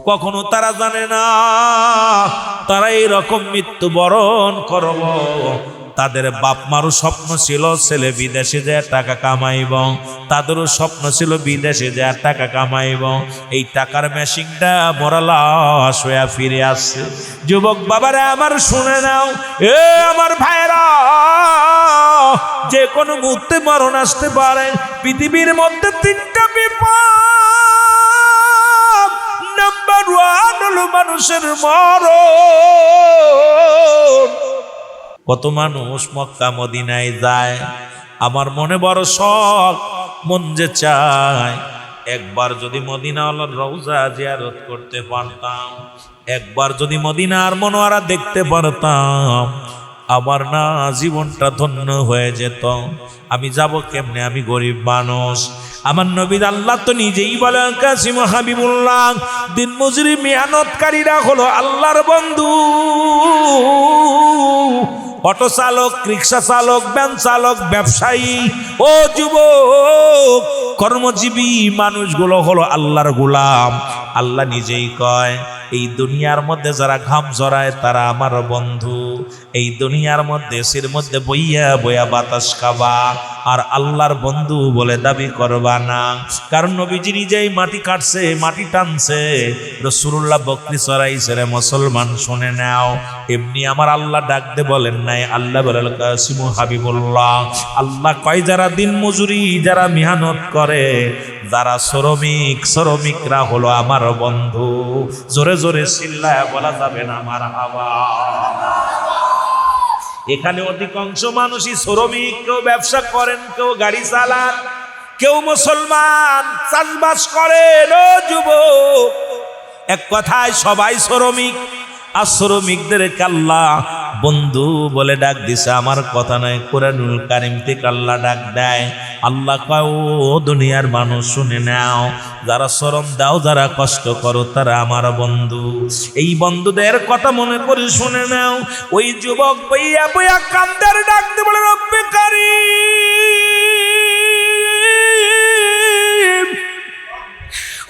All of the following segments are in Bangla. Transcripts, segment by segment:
কখনো তারা জানে না তারা এইরকম মৃত্যুবরণ করব। তাদের বাপ মারও স্বপ্ন ছিল ছেলে বিদেশে যায় টাকা কামাইব, তাদেরও স্বপ্ন ছিল বিদেশে যায় টাকা কামাইব। এই টাকার মেশিনটা মরা লাশ হয়ে ফিরে আসছে। যুবক বাবারা আমার শুনে নাও, এ আমার ভাইরা, যে কোনো মুহূর্তে মরণ আসতে পারে। পৃথিবীর মধ্যে তিনটা বিপদ, নাম্বার 1 হলো মানুষের মরণ। কত মানুষ মক্কা মদিনায় যায়, আমার মনে বড় শখ, মন যে চায় একবার যদি মদিনাওয়ালার রওজা জিয়ারত করতে পারতাম, একবার যদি মদিনার মনোয়ারা দেখতে পারতাম, আমার না জীবনটা ধন্য হয়ে যেত। আমি যাব কেমনে? আমি গরিব মানুষ। আমার নবী আল্লাহ তো নিজেই বলেন, কাসিম হাবিবুল্লাহ, দিন মজুরি মেহনতকারীরা হলো আল্লাহর বন্ধু। অটো চালক, রিক্সা চালক, ভ্যান চালক, ব্যবসায়ী, ও যুবক, কর্মজীবী মানুষগুলো হলো আল্লাহর গোলাম। আল্লাহ নিজেই কয়, এই দুনিয়ার মধ্যে যারা ঘাম ঝরায় তারা আমার বন্ধু। এই দুনিয়ার মধ্যে এসির মধ্যে বইয়া বইয়া বাতাস খাবা আর আল্লাহর বন্ধু বলে দাবি করবা না। কারণ নবীজি নিজেই মাটি কাটছে, মাটি টানছে, রাসূলুল্লাহ বকরি চড়াইছে। রে মুসলমান শুনে নাও, এমনি আমার আল্লাহ ডাকতে বলেন নাই। আল্লাহ বলেন, কাসিম হাবিবুল্লাহ, আল্লাহ কয় যারা দিন মজুরি, যারা মেহনত করে, যারা শ্রমিকরা হলো আমার বন্ধু। জোরে জোরে চিল্লায় বলা যাবে না মারহাবা। এখানে অধিকাংশ মানুষই শ্রমিক, কেউ ব্যবসা করেন, কেউ গাড়ি চালান, কেউ মুসলমান চাষবাস করেন। ও যুবক, এক কথায় সবাই শ্রমিক। আর শ্রমিকদেরকে আল্লাহ বন্ধু বলে ডাক দিছে। আমার কথা নয়, কোরআনুল কারীম থেকে আল্লাহ ডাক দেয়। আল্লাহ কয়, ও দুনিয়ার মানুষ শুনে নাও, যারা শ্রম দাও, যারা কষ্ট করো, তারা আমার বন্ধু। এই বন্ধুদের কথা মনে করে শুনে নাও। ওই যুবক বইয়া বইয়া কান্দার ডাক দিয়ে বলে, রব্বে কারীম,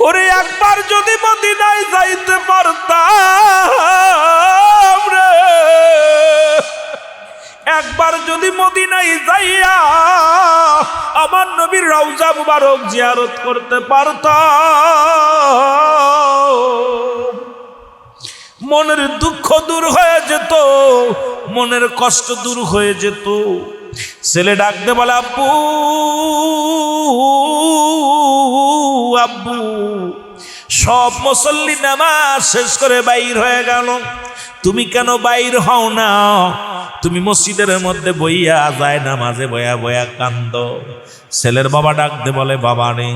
ওরে একবার যদি মদিনায় যাইতে পারতাম রে, একবার যদি মদিনায় যাইয়া আমার নবীর রওজা মুবারক জিয়ারত করতে পারতাম, মনের দুঃখ দূর হয়ে যেত, মনের কষ্ট দূর হয়ে যেত। ছেলে ডাকতে বলে, আব্বু আব্বু। সব মুসল্লি নামাজ শেষ করে বাইর হয়ে গেল, তুমি কেন বাইর হও না? তুমি মসজিদের মধ্যে বইয়া যায় নামাজে বয়া বয়া কান্দ। ছেলের বাবা ডাকতে বলে, বাবা রে,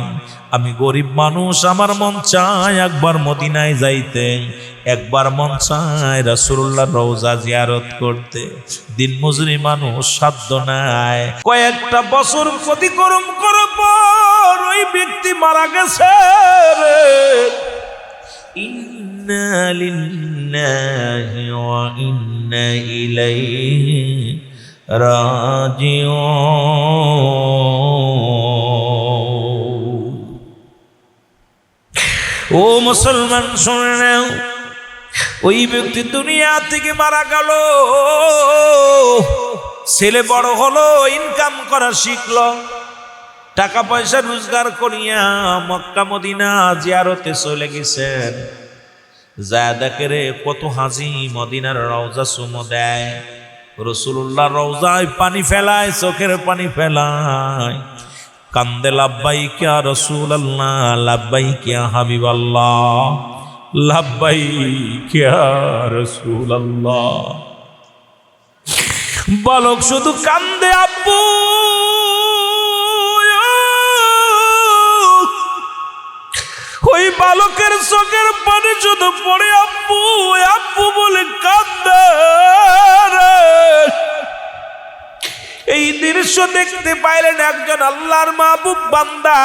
আমি গরিব মানুষ, আমার মন চায় একবার মদিনায় যাইতে, একবার মন চায় রাসূলুল্লাহর রওজা জিয়ারত করতে। দিন মজুরি মানুষ, সাধ্য নাই। কয়েকটা বছর অতিক্রম করার পর ওই ব্যক্তি মারা গেছে রে। ইন্না লিল্লাহি ওয়া ইন্না ইলাইহি রাজিউন। ও মুসলমান শুনে নাও, ওই ব্যক্তি দুনিয়া থেকে মারা গেল। ছেলে বড় হলো, ইনকাম করা শিখলো, টাকা পয়সা রোজগার করিয়া মক্কা মদিনা জিয়ারতে চলে গেছেন। যা দেখে রে, কত হাজি মদিনার রওজা চুমো দেয়, রাসূলুল্লাহর রওজায় পানি ফেলায়, চোখের পানি ফেলায়, কান্দে, লাব্বাইক ইয়া রাসূলুল্লাহ, লাব্বাইক ইয়া হাবিবাল্লাহ, লাব্বাইক ইয়া রাসূলুল্লাহ। বালক শুধু কান্দে, আব্বু। ওই বালকের চোখের পানি শুধু পড়ে আব্বু আব্বু বলে কান্দে। এই দৃশ্য দেখতে পাইলেন একজন আল্লাহর মাহবুব বান্দা,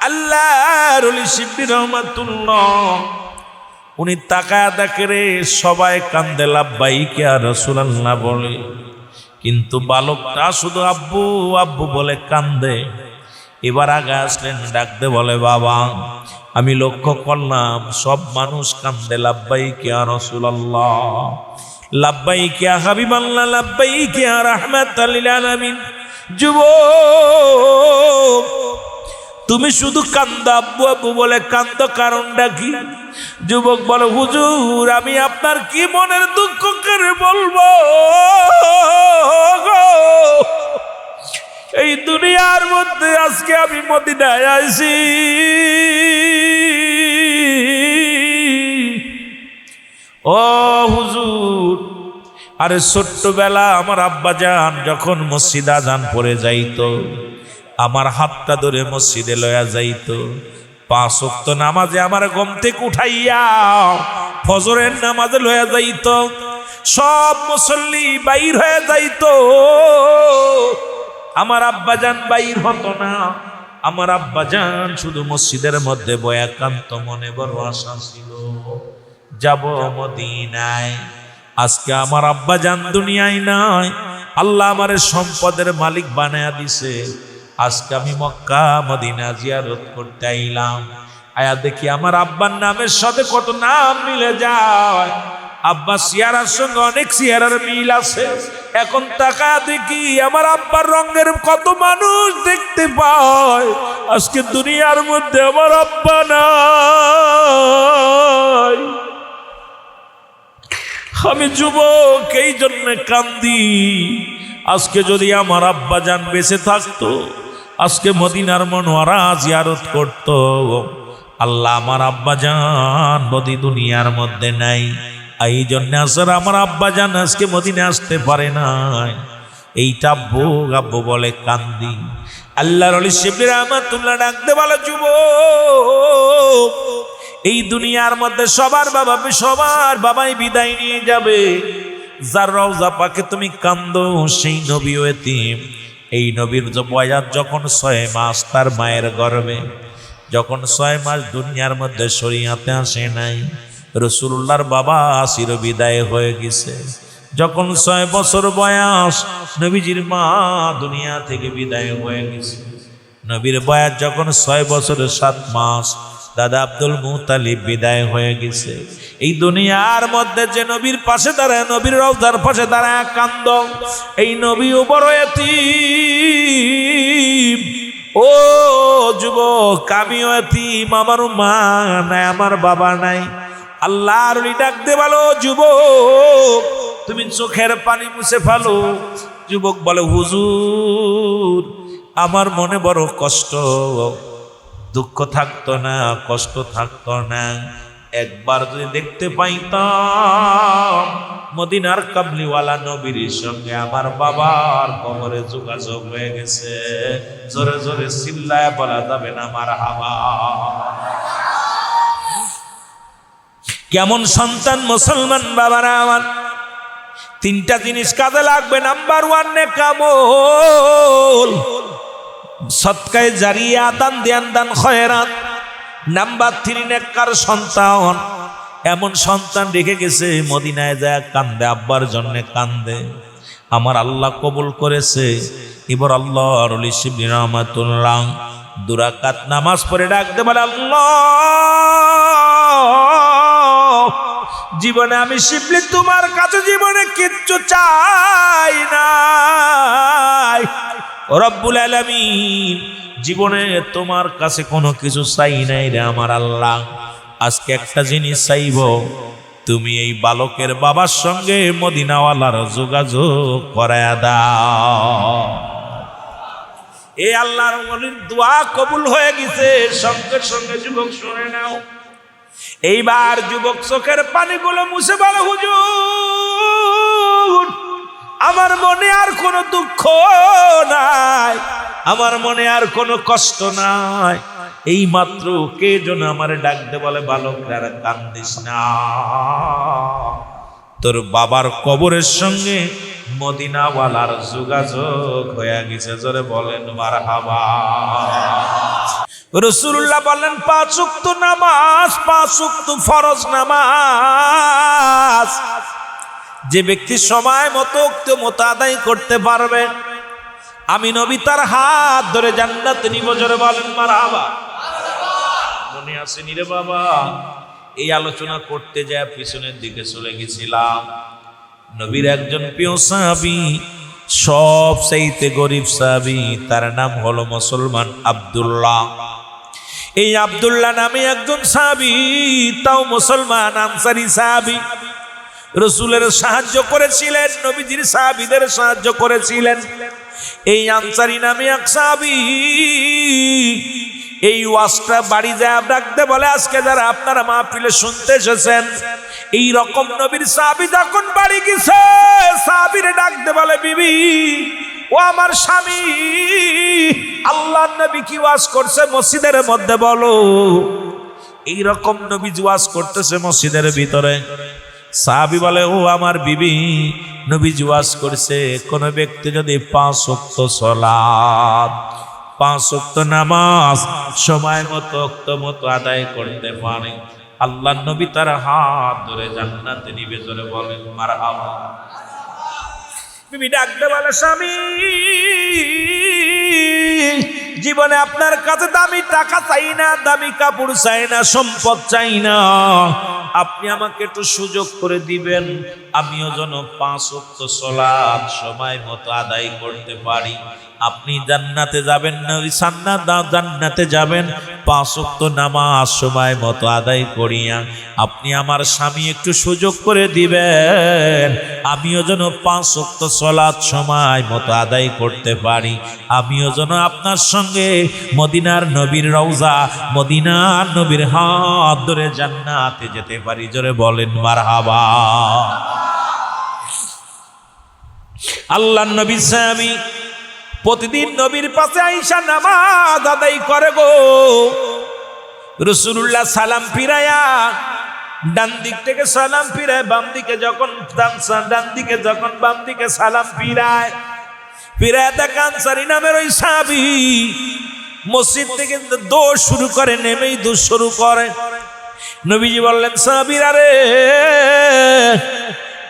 আল্লাহর ওলি শিবলি রহমাতুল্লাহ। উনি তাকায়া দেখে রে, সবাই কান্দে, লাব্বাইক ইয়া রাসূলুল্লাহ বলে, কিন্তু বালকটা শুধু আব্বু আব্বু বলে কান্দে। এবার আগে আসলেন, ডাকতে বলে, বাবা, আমি লক্ষ্য করলাম সব মানুষ কান্দে লাব্বাইক ইয়া রাসূলুল্লাহ, লাব্বাইক ইয়া হাবিবাল্লাহ, লাব্বাইক ইয়া রাহমাতাল লিল আলামিন। যুবক তুমি শুধু কান্দো, আব্বু আব্বু বলে কান্দো, কারণটা কি? যুবক বলে হুজুর আমি আপনার কি মনের দুঃখ করে বলবো, এই দুনিয়ার মধ্যে আজকে আমি মদিনায় আইছি, ও হুজুর। আরে ছোট্টবেলা আমার আব্বাজান যখন মসজিদ আজান পড়ে যাইতো, আমার হাতটা ধরে মসজিদে লয়া যাইতো, 5 ওয়াক্ত নামাজে আমার ঘুম থেকে উঠাইয়া ফজরের নামাজে লয়া যাইতো। সব মুসল্লি বাইর হয়ে যাইতো, আমার আব্বাজান বাইর হতো না। আমার আব্বাজান শুধু মসজিদের মধ্যে বয়া কান্ত, মনে বড় আশা ছিল যাব মদিনায়। আজকে আমার আব্বাজান দুনিয়ায় নাই, আল্লাহ আমার সম্পদের মালিক বানায়া দিছে। আজকে আমি মক্কা মদিনা জিয়ারত করতে আইলাম, আয়া দেখি আমার আব্বার নামের সাথে কত নাম মিলে যায়। আব্বা সিয়ারার সঙ্গে অনেক সিয়ারার মিল আছে। এখন তাকা দেখি আমার আব্বার রঙের কত মানুষ দেখতে পায়। আজকে দুনিয়ার মধ্যে আমার আব্বা নাই। আমি যুবক এই জন্য কান্দি, আজকে যদি আমার আব্বা জান বেঁচে থাকতো, আজকে মদিনার মনোয়ারা জিয়ারত করত। আল্লাহ আমার আব্বা জান বদি দুনিয়ার মধ্যে নাই, এই জন্য আসলে আমার আব্বা জান আজকে মদিনা আসতে পারে নাই। এইটা আব্বু আব্বু বলে কান্দি। আল্লাহর ওলি শিবলি রহমাতুল্লাহ ডাকতে বলে যুবক এই দুনিয়ার মধ্যে সবার বাবাই বিদায় নিয়ে যাবে। যার রওজা পাকে তুমি কান্দো সেই নবীও এতিম। এই নবীর বয়স যখন 6 মাস তার মায়ের গর্ভে, যখন 6 মাস দুনিয়ার মধ্যে শরীয়তে আসে নাই, রাসূলুল্লাহর বাবা চির বিদায় হয়ে গেছে। যখন 6 বছর বয়স নবীজির মা দুনিয়া থেকে বিদায় হয়ে গেছে। নবীর বয়স যখন 6 বছর 7 মাস দাদা আব্দুল মুতালিব বিদায় হয়ে গেছে। এই দুনিয়ার মধ্যে যে নবীর পাশে দাঁড়ায়, নবীর রওজার পাশে দাঁড়ায় কান্দ, এই নবীও বড় এতিম। ও যুবক আমিও এতিম, আমারও মা নাই, আমার বাবা নাই। আল্লাহর ওলি ডাকতে বলো যুবক তুমি চোখের পানি মুছে ফেলো। যুবক বলে হুজুর আমার মনে বড় কষ্ট, দুঃখ থাকতো না, কষ্ট থাকতো না, একবার যদি দেখতে পাইতাম মদিনার কাবলিওয়ালা নবীর সঙ্গে আমার বাবার কবরে যোগাযোগ হয়ে গেছে। জোরে জোরে চিল্লায় বলা যাবে না মারহাবা। কেমন সন্তান মুসলমান বাবারা আমার, 3টা জিনিস কাজে লাগবে। নাম্বার 1 নেকামল, সৎকায়ে জারিয়া, দান দেন দান খয়রাত। নাম্বার 3 নেককার সন্তান, এমন সন্তান রেখে গেছে মদিনায় যায় কান্দে, আব্বার জন্য কান্দে। আমার আল্লাহ কবুল করেছে। এবার আল্লাহর ওলি শিবলি রহমাতুল্লাহ 2 রাকাত নামাজ পড়ে ডাকতে বলে আল্লাহ জীবনে আমি শিবলি তোমার কাছে জীবনে কিচ্ছু চাই নাই। রব্বুল আলামিন জীবনে তোমার কাছে কোনো কিছু চাই নাই রে আমার আল্লাহ। আজকে একটা জিনিস চাইব, তুমি এই বালকের বাবার সঙ্গে মদিনাওয়ালার যোগাযোগ করায়া দাও। এই আল্লাহর ওলির দোয়া কবুল হয়ে গেছে। সঙ্গে সঙ্গে যুবক শুনে নাও, এইবার যুবক চোখের পানিগুলো মুছে বলে হুজুর আমার মনে আর কোনো দুঃখ নাই, আমার মনে আর কোনো কষ্ট নাই। এই মাত্র কে যেন আমার ডাকতে বলে বালকরা কান্দিস না, তোর বাবার কবরের সঙ্গে মদিনাওয়ালার যোগাযোগ হয়ে গেছে। জোরে বলেন মারহাবা। রাসূলুল্লাহ বলেন 5 ওয়াক্ত নামাজ, 5 ওয়াক্ত ফরজ নামাজ যে ব্যক্তি সময় মতো আদায় করতে পারবে, আমি নবী তার হাত ধরে জান্নাতে নিব। জোরে বলেন মারহাবা। মনে আসেনি রে বাবা। এই আলোচনা করতে যায় পিছনের দিকে চলে গেছিলাম। নবীর একজন প্রিয় সাহাবী, সব চাইতে গরিব সাহাবী, তার নাম হলো মুসলমান আব্দুল্লাহ। এই আব্দুল্লাহ নামে একজন সাহাবী, তাও মুসলমান আনসারী সাহাবী, রাসূলের সাহায্য করেছিলেন, নবীজির সাহাবীদের সাহায্য করেছিলেন। এই আনসারী নামে এক সাহাবী এই ওয়াজটা বাড়ি যায় ডাকতে বলে, আজকে যারা আপনারা মাহফিলে শুনতে এসেছেন, এই রকম নবীর সাহাবী যখন বাড়ি গেছে, সাহাবীরে ডাকতে বলে, বিবি ও আমার স্বামী, আল্লাহর নবী কি ওয়াজ করছে মসজিদের মধ্যে বলো। এই রকম নবী ওয়াজ করতেছে মসজিদের ভিতরে। সাহাবী বলে, ও আমার বিবি, নবী ওয়াজ করছে কোন ব্যক্তি যদি 5 ওয়াক্ত সালাত, 5 ওয়াক্ত নামাজ সময় মতো ওয়াক্ত মতো আদায় করতে পারে, আল্লাহর নবী তার হাত ধরে জান্নাতে নিবে। জোরে বলেন মারহাবা। বিবি ডাকতে বলে, স্বামী, জীবনে আপনার কাছে দামি টাকা চাই না, দামি কাপড় চাই না, সম্পদ চাই না, আপনি আমাকে একটু সুযোগ করে দিবেন, আমিও যেন 5 ওয়াক্ত সালাত সময় মতো আদায় করতে পারি। আপনি জান্নাতে যাবেন না, জান্নাতে যাবেন 5 ওয়াক্ত নামাজ সময় মতো আদায় করিয়া। আপনি আমার স্বামী একটু সুযোগ করে দিবেন, আমিও যেন 5 ওয়াক্ত সালাত সময় মতো আদায় করতে পারি, আমিও যেন আপনার সঙ্গে মদিনার নবীর রওজা, মদিনার নবীর হাত ধরে জান্নাতে যেতে পারি। জোরে বলেন মারহাবা। আল্লাহর নবী সাহাবী প্রতিদিন নবীর পাশে আইসা নামাজ আদায় করে গো। রাসূলুল্লাহ সালাম ফিরায়া, ডান দিক থেকে সালাম ফিরায়, বাম দিকে যখন ডান দিকে যখন বাম দিকে সালাম ফিরায়, ফিরায় দেখেন আনসারী নামের ওই সাহাবী মসজিদ থেকে দৌড় শুরু করে, নেমেই দৌড় শুরু করে। নবীজি বললেন, সাহাবীর, আরে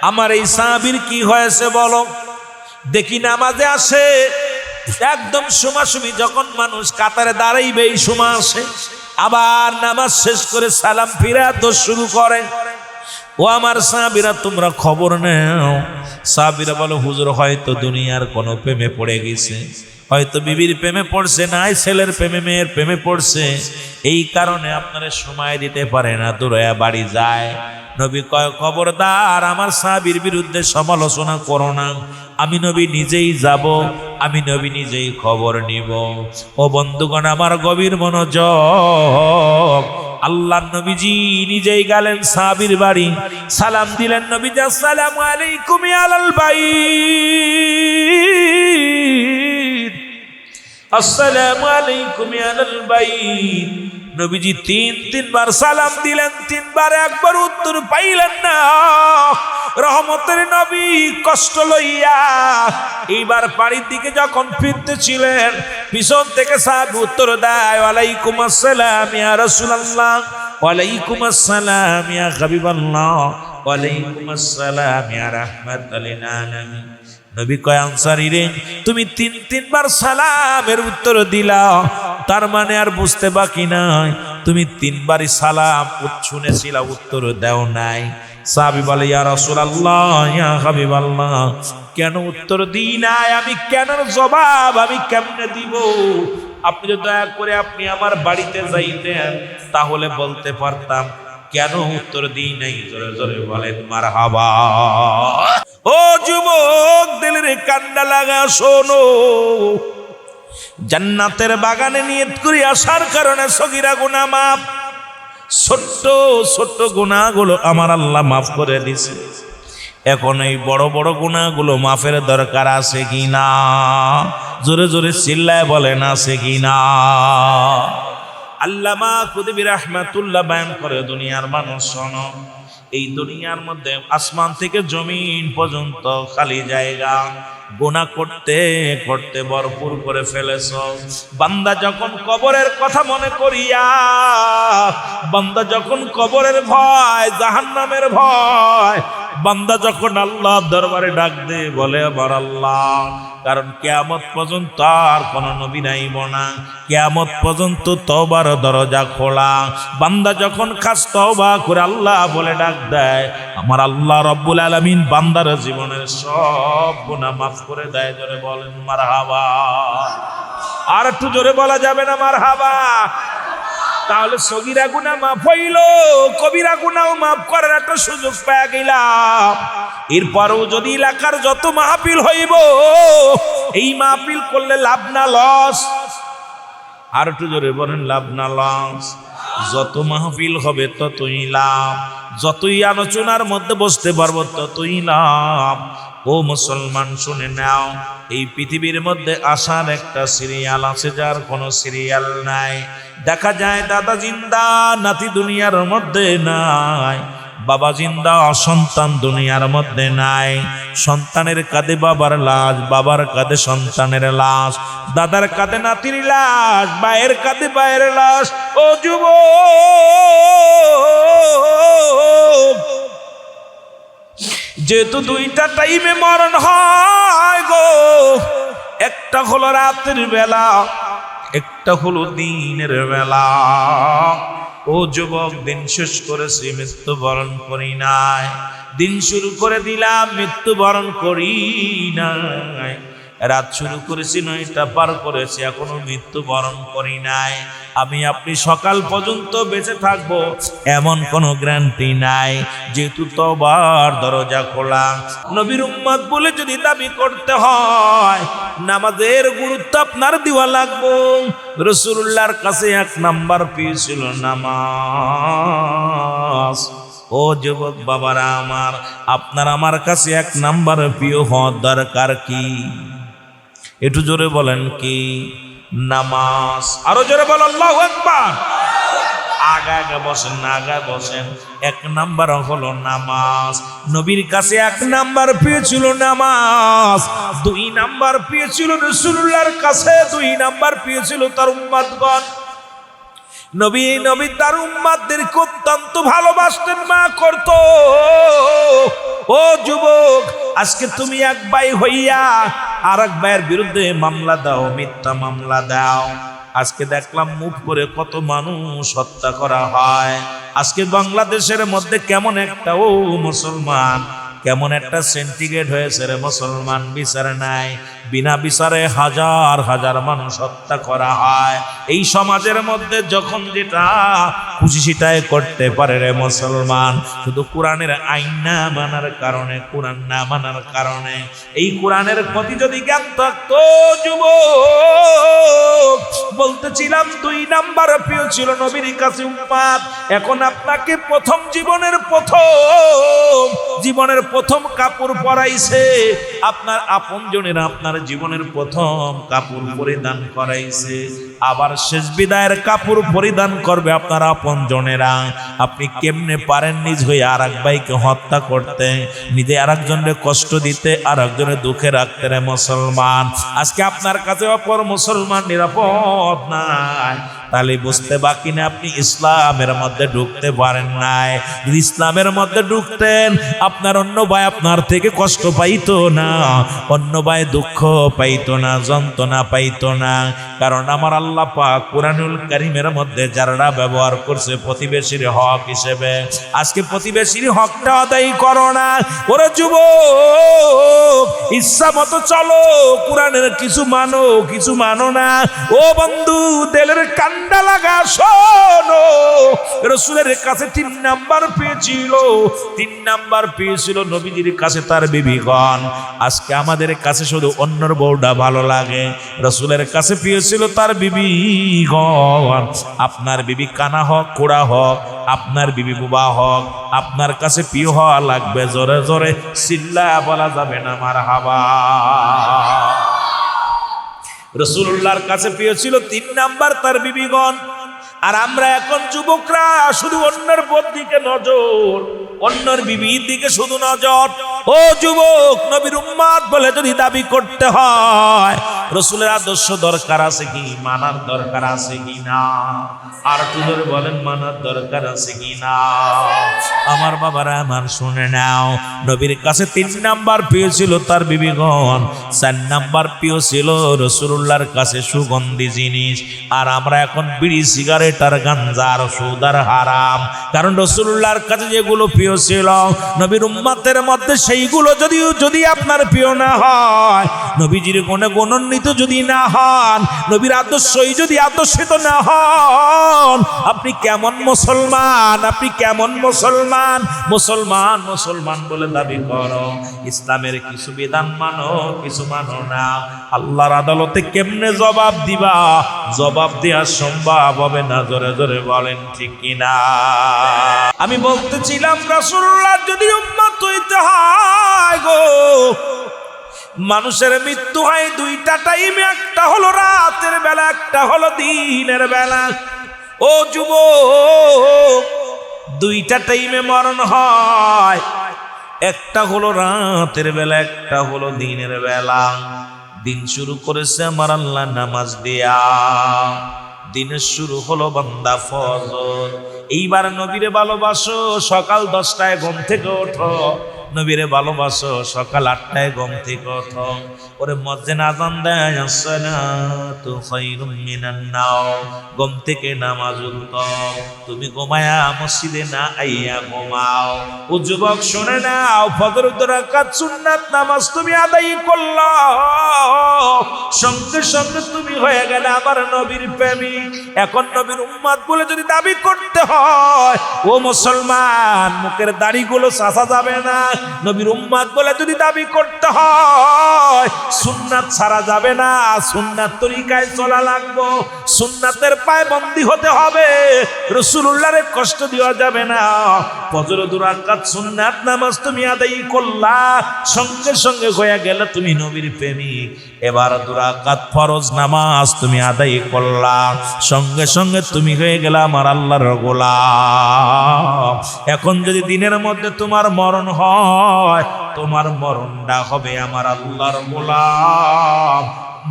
আমার এই সাহাবীর কি হয়েছে বলো। দেখি নামাজে আসে একদম সুমাসুমি, যখন মানুষ কাতারে দাঁড়াইবে এই সময় আসে, আবার নামাজ শেষ করে সালাম ফিরা দৌড় শুরু করে। ও আমার সাহাবীরা, তোমরা খবর নাও। সাহাবীরা বলো, হুজুর হয়তো দুনিয়ার কোনো প্রেমে পড়ে গেছে, হয়তো বিবির প্রেমে পড়ছে, নাই ছেলের প্রেমে, মেয়ের প্রেমে পড়ছে, এই কারণে আপনারা সময় দিতে পারে না, দৌড়ায়া বাড়ি যায়। নবী কয়, খবরদার, আমার সাহাবীর বিরুদ্ধে সমালোচনা করো না, আমি নবী নিজেই যাব, আমি নবী নিজেই খবর নিব। ও বন্ধুগণ আমার গভীর মনোযোগ, আল্লাহর নবীজি নিজেই গেলেন সাহাবীর বাড়ি, সালাম দিলেন। নবীজি, আসসালামু আলাইকুম ইয়া আলাল বাইত, আসসালামু আলাইকুম ইয়া আলাল বাইত। নবীজি 3বার সালাম দিলেন, 3বার একবার উত্তর পাইলেন না। রহমতের নবী কষ্ট লইয়া এইবার বাড়ির দিকে যখন ফিরতেছিলেন, পিছন থেকে সাহাবী উত্তর দেয়, ওয়ালাইকুম আসসালাম ইয়া রাসূলুল্লাহ, ওয়ালাইকুম আসসালাম ইয়া হাবিবাল্লাহ, ওয়ালাইকুম আসসালাম ইয়া রাহমাতাল লিল আলামিন। নবী কয়, আনসারী রে, তুমি 3বার সালামের উত্তর দিলা, তার মানে আর বুঝতে বাকি নাই, তুমি 3বারই সালাম শুনেছিলা, উত্তর দেও নাই। সাহাবী বলে, ইয়া রাসূলুল্লাহ, ইয়া হাবিবাল্লাহ, কেন উত্তর দিই নাই, আমি কেন জবাব আমি কেমনে দিব? আপনি যদি দয়া করে আপনি আমার বাড়িতে যাইতেন, তাহলে বলতে পারতাম কেন উত্তর দিই নাই। জোরে জোরে বলেন মারহাবা। ও যুবক, দিলের কান্ডা লাগা শোনো, জান্নাতের বাগানে নিয়ত করে আসার কারণে সগীরা গুনাহ মাফ, ছোট্ট ছোট্ট গুনাহগুলো আমার আল্লাহ মাফ করে দিছে। এখন এই বড় বড় গুনাহগুলো মাফের দরকার আছে কিনা? জোরে জোরে চিল্লায় বলেন, আছে কিনা? আল্লামা কুতুবী রাহমাতুল্লাহ বয়ান করে, দুনিয়ার মানুষ শোনো, এই দুনিয়ার মধ্যে আসমান থেকে জমিন পর্যন্ত খালি জায়গা, গুনাহ করতে করতে ভরপুর করে ফেলেছ। বান্দা যখন কবরের কথা মনে করিয়া, বান্দা যখন কবরের ভয়, জাহান্নামের ভয়, বান্দা যখন আল্লাহ দরবারে ডাক দে বলে আমার আল্লাহ, কারণ কিয়ামত পর্যন্ত আর কোন নবী নাইব না, কিয়ামত পর্যন্ত তওবার দরজা খোলা। বান্দা যখন খাস তওবা করে আল্লাহ বলে ডাক দেয়, আমার আল্লাহ রব্বুল আলামিন বান্দার জীবনের সব গুনাহ মাফ করে দেয়। জোরে বলেন মারহাবা। আর একটু জোরে বলা যাবে না মারহাবা? তাহলে সগীরা গুনাহ মাফ হইল, কবিরা গুনাহও মাফ করার একটা সুযোগ পেয়ে গেলাম। এরপরও যদি এলাকার যত মাহফিল হইব, এই মাহফিল করলে লাভ না লস? আর একটু জোরে বলেন লাভ না লস? যত মাহফিল হবে ততই লাভ, যতই আলোচনার মধ্যে বসতে পারবো ততই লাভ। ও মুসলমান শুনে নাও, এই পৃথিবীর মধ্যে আসার একটা সিরিয়াল আছে, যার কোনো সিরিয়াল নাই। দেখা যায় দাদা জিন্দা, নাতি দুনিয়ার মধ্যে নাই। বাবা জিন্দা, সন্তান দুনিয়ার মধ্যে নাই। সন্তানের কাঁধে বাবার লাশ, বাবার কাঁধে সন্তানের লাশ, দাদার কাঁধে নাতির লাশ, ভাইয়ের কাঁধে ভাইয়ের লাশ। ও যুবক, যেহেতু দুইটা টাইমে মরণ হয় গো, একটা হলো রাতের বেলা, একটা হলো দিনের বেলা। ও যুবক, দিন শেষ করেছি, মৃত্যুবরণ করি নাই। দিন শুরু করে দিলাম, মৃত্যুবরণ করি নাই। রাত শুরু করেছি, 9টা পার করেছি, এখনো মৃত্যুবরণ করি নাই। আমি আপনি সকাল পর্যন্ত বেঁচে থাকবো এমন কোনো গ্যারান্টি নাই, যেহেতু তওবার দরজা খোলা। নবীর উম্মত বলে যদি দাবি করতে হয়, নামাজের গুরুত্ব আপনার দেওয়া লাগবে। রাসূলুল্লাহর কাছে 1 নাম্বার পেয়েছিল নামাজ। ও যুবক বাবারা আমার, আপনার আমার কাছে 1 নাম্বার প্রিয় হওয়ার দরকার কি? একটু জোরে বলেন কি? নামাজ। আরো জোরে বল আল্লাহু আকবার। আগা আগা বসেন না, আগা বসেন। 1 নাম্বার হলো নামাজ। নবীর কাছে 1 নাম্বার পেয়েছিল নামাজ। 2 নাম্বার পেয়েছিল রাসূলুল্লাহর কাছে, 2 নাম্বার পেয়েছিল তার উম্মতগণ। নবী তার উম্মতদেরকে অত্যন্ত ভালোবাসতেন, মা করতো। ও যুবক, আজকে তুমি এক ভাই হইয়া আর এক ভাইয়ের বিরুদ্ধে মামলা দাও, মিথ্যা মামলা দাও। আজকে দেখলাম মুখ করে কত মানুষ হত্যা করা হয়। আজকে বাংলাদেশের মধ্যে কেমন একটা, ও মুসলমান, কেমন একটা সেন্টিগ্রেড হয়েছে রে মুসলমান। বিচার নাই, বিনা বিচারে হাজার হাজার মানুষ হত্যা করা হয়। এই সমাজের মধ্যে যখন যেটা খুশি সেটাই করতে পারে রে মুসলমান, শুধু কোরআনের আইন না মানার কারণে, কোরআন না মানার কারণে। এই কোরআনের প্রতি যদি জ্ঞান থাকতো যুবক, বলতেছিলাম 2 নাম্বার প্রিয় ছিল নবীর কাছে উম্মত। এখন আপনাকে প্রথম জীবনের প্রথম কাপড় পরাইছে আপনার আপনজনেরা, আপনার জীবনের প্রথম কাপড় পরিধান করাইছে। আবার শেষ বিদায়ের কাপড় পরিধান করবে আপনার আপনজনেরা। আপনি কেমনে পারেন নিজ হয়ে আর এক ভাইকে হত্যা করতে, নিজে আর একজনের কষ্ট দিতে, আর একজনের দুঃখে রাখতে রে মুসলমান? আজকে আপনার কাছে অপর মুসলমান নিরাপদ নাই। তাহলে বুঝতে বাকি না, আপনি ইসলামের মধ্যে ঢুকতে পারেন নাই। যদি ইসলামের মধ্যে ঢুকতেন, আপনার অন্য ভাই আপনার থেকে কষ্ট পাইতো না, অন্য ভাই দুঃখ পাইতো না, যন্ত্রণা পাইতো না। কারণ আমার আল্লাহ পাক কুরআনুল কারীমের মধ্যে যারা ব্যবহার করছে প্রতিবেশীর হক হিসেবে, আজকে প্রতিবেশীর হকটা আদায় করো না। ওরে যুবক, ইচ্ছা মতো চলো, কুরআনের কিছু মানো, কিছু মানো না। ও বন্ধু, দিলের কান্ডা লাগা শোনো। রাসূলের কাছে 3 নাম্বার পেয়েছিল, 3 নাম্বার পেয়েছিল নবীজির কাছে তার বিবিগণ। আজকে আমাদের কাছে শুধু অন্যর বউটা ভালো লাগে, রাসূলের কাছে পেয়েছিল তার বিবিগণ। আপনার বিবি কানা হোক, কোড়া হোক, আপনার বিবি বুবা হোক, আপনার কাছে প্রিয় হওয়া লাগবে। জোরে জোরে চিল্লায়া বলা যাবে না মারহাবা। রাসূলুল্লাহর কাছে পেয়েছিল 3 নাম্বার তার বিবিগণ। আর আমরা এখন যুবকরা শুধু অন্যের দিকে নজর। অন্যর বিবির দিকে শুধু নজর। ও যুবক, নবীর উম্মত বলে যদি দাবি করতে হয়, রাসূলের আদর্শ দরকার আছে কি, মানার দরকার আছে কি না? আর তুদের বলেন, মানার দরকার আছে কি না? আমার বাবারা আমার শুনে নাও, নবীর কাছে 3 নাম্বার প্রিয় ছিল তার বিবিগণ, 4 নাম্বার প্রিয় ছিল রাসূলুল্লাহর কাছে সুগন্ধি জিনিস। আর আমরা এখন বিড়ি, সিগারেট আর গাঞ্জা আর সুদ আর হারাম। কারণ রাসূলুল্লাহর কাছে যেগুলো প্রিয় ছিল নবীর উম্মতের মধ্যে, সেইগুলো যদি আপনার প্রিয় না হয়, নবীজির গুণে গুণান্বিত যদি না হন, নবীর আদর্শই যদি আদর্শিত না হন, আপনি কেমন মুসলমান? আপনি কেমন মুসলমান? মুসলমান মুসলমান বলে দাবি করো, ইসলামের কিছু বিধান মানো, কিছু মানো না। আল্লাহর আদালতে কেমনে জবাব দিবা? জবাব দেওয়া সম্ভব হবে না। জোরে জোরে বলেন ঠিক কিনা? আমি বলতেছিলাম, রাসূলুল্লাহ যদি উম্মত হইতে হয় গো, মানুষের মৃত্যু হয় 2টা টাইমে, একটা হলো রাতের বেলা, একটা হলো দিনের বেলা। ও যুবক, 2টা টাইমে মরণ হয়, একটা হলো রাতের বেলা, একটা হলো দিনের বেলা। দিন শুরু করেছে আমার আল্লাহ নামাজ দিয়া, দিনের শুরু হলো বান্দা ফজর। এইবার নবীরে ভালোবাসো, সকাল 10টায় ঘুম থেকে ওঠো। নবীরে ভালোবাসো, সকাল 8টায় ঘুম থেকে ওঠো। ওরে মুয়াজ্জিন আযান দেয়, আসসালাতু খায়রুম মিনান নাওম, ঘুম থেকে নামাজ উত্তম। তুমি ঘুমায়া মসজিদে না আইয়া ঘুমাও। ও যুবক শুনে নাও, ফজর 2 রাকাত সুন্নাত নামাজ তুমি আদায় করলা, সঙ্গে সঙ্গে তুমি হয়ে গেলে আমার নবীর প্রেমিক। এখন নবীর উম্মত বলে যদি দাবি করতে হয়, ও মুসলমান, মুখের দাড়িগুলো চাচা যাবে না। নবীর উম্মত বলে যদি দাবি করতে হয়, সুন্নাত ছাড়া যাবে না, সুন্নাত তরিকায় চলা লাগবে, সুন্নাতের পায়বন্দি হতে হবে, রাসূলুল্লাহরে কষ্ট দেওয়া যাবে না। ফজর 2 রাকাত সুন্নাত নামাজ তুমি আদায় করলা, সঙ্গে সঙ্গে হয়ে গেলে তুমি নবীর প্রেমিক। এবার 2 রাকাত ফরজ নামাজ তুমি আদায় করলা, সঙ্গে সঙ্গে তুমি হয়ে গেলে আমার আল্লাহর গোলাম। এখন যদি দিনের মধ্যে তোমার মরণ হয়, তোমার মরণটা হবে আমার আল্লাহর গোলাম,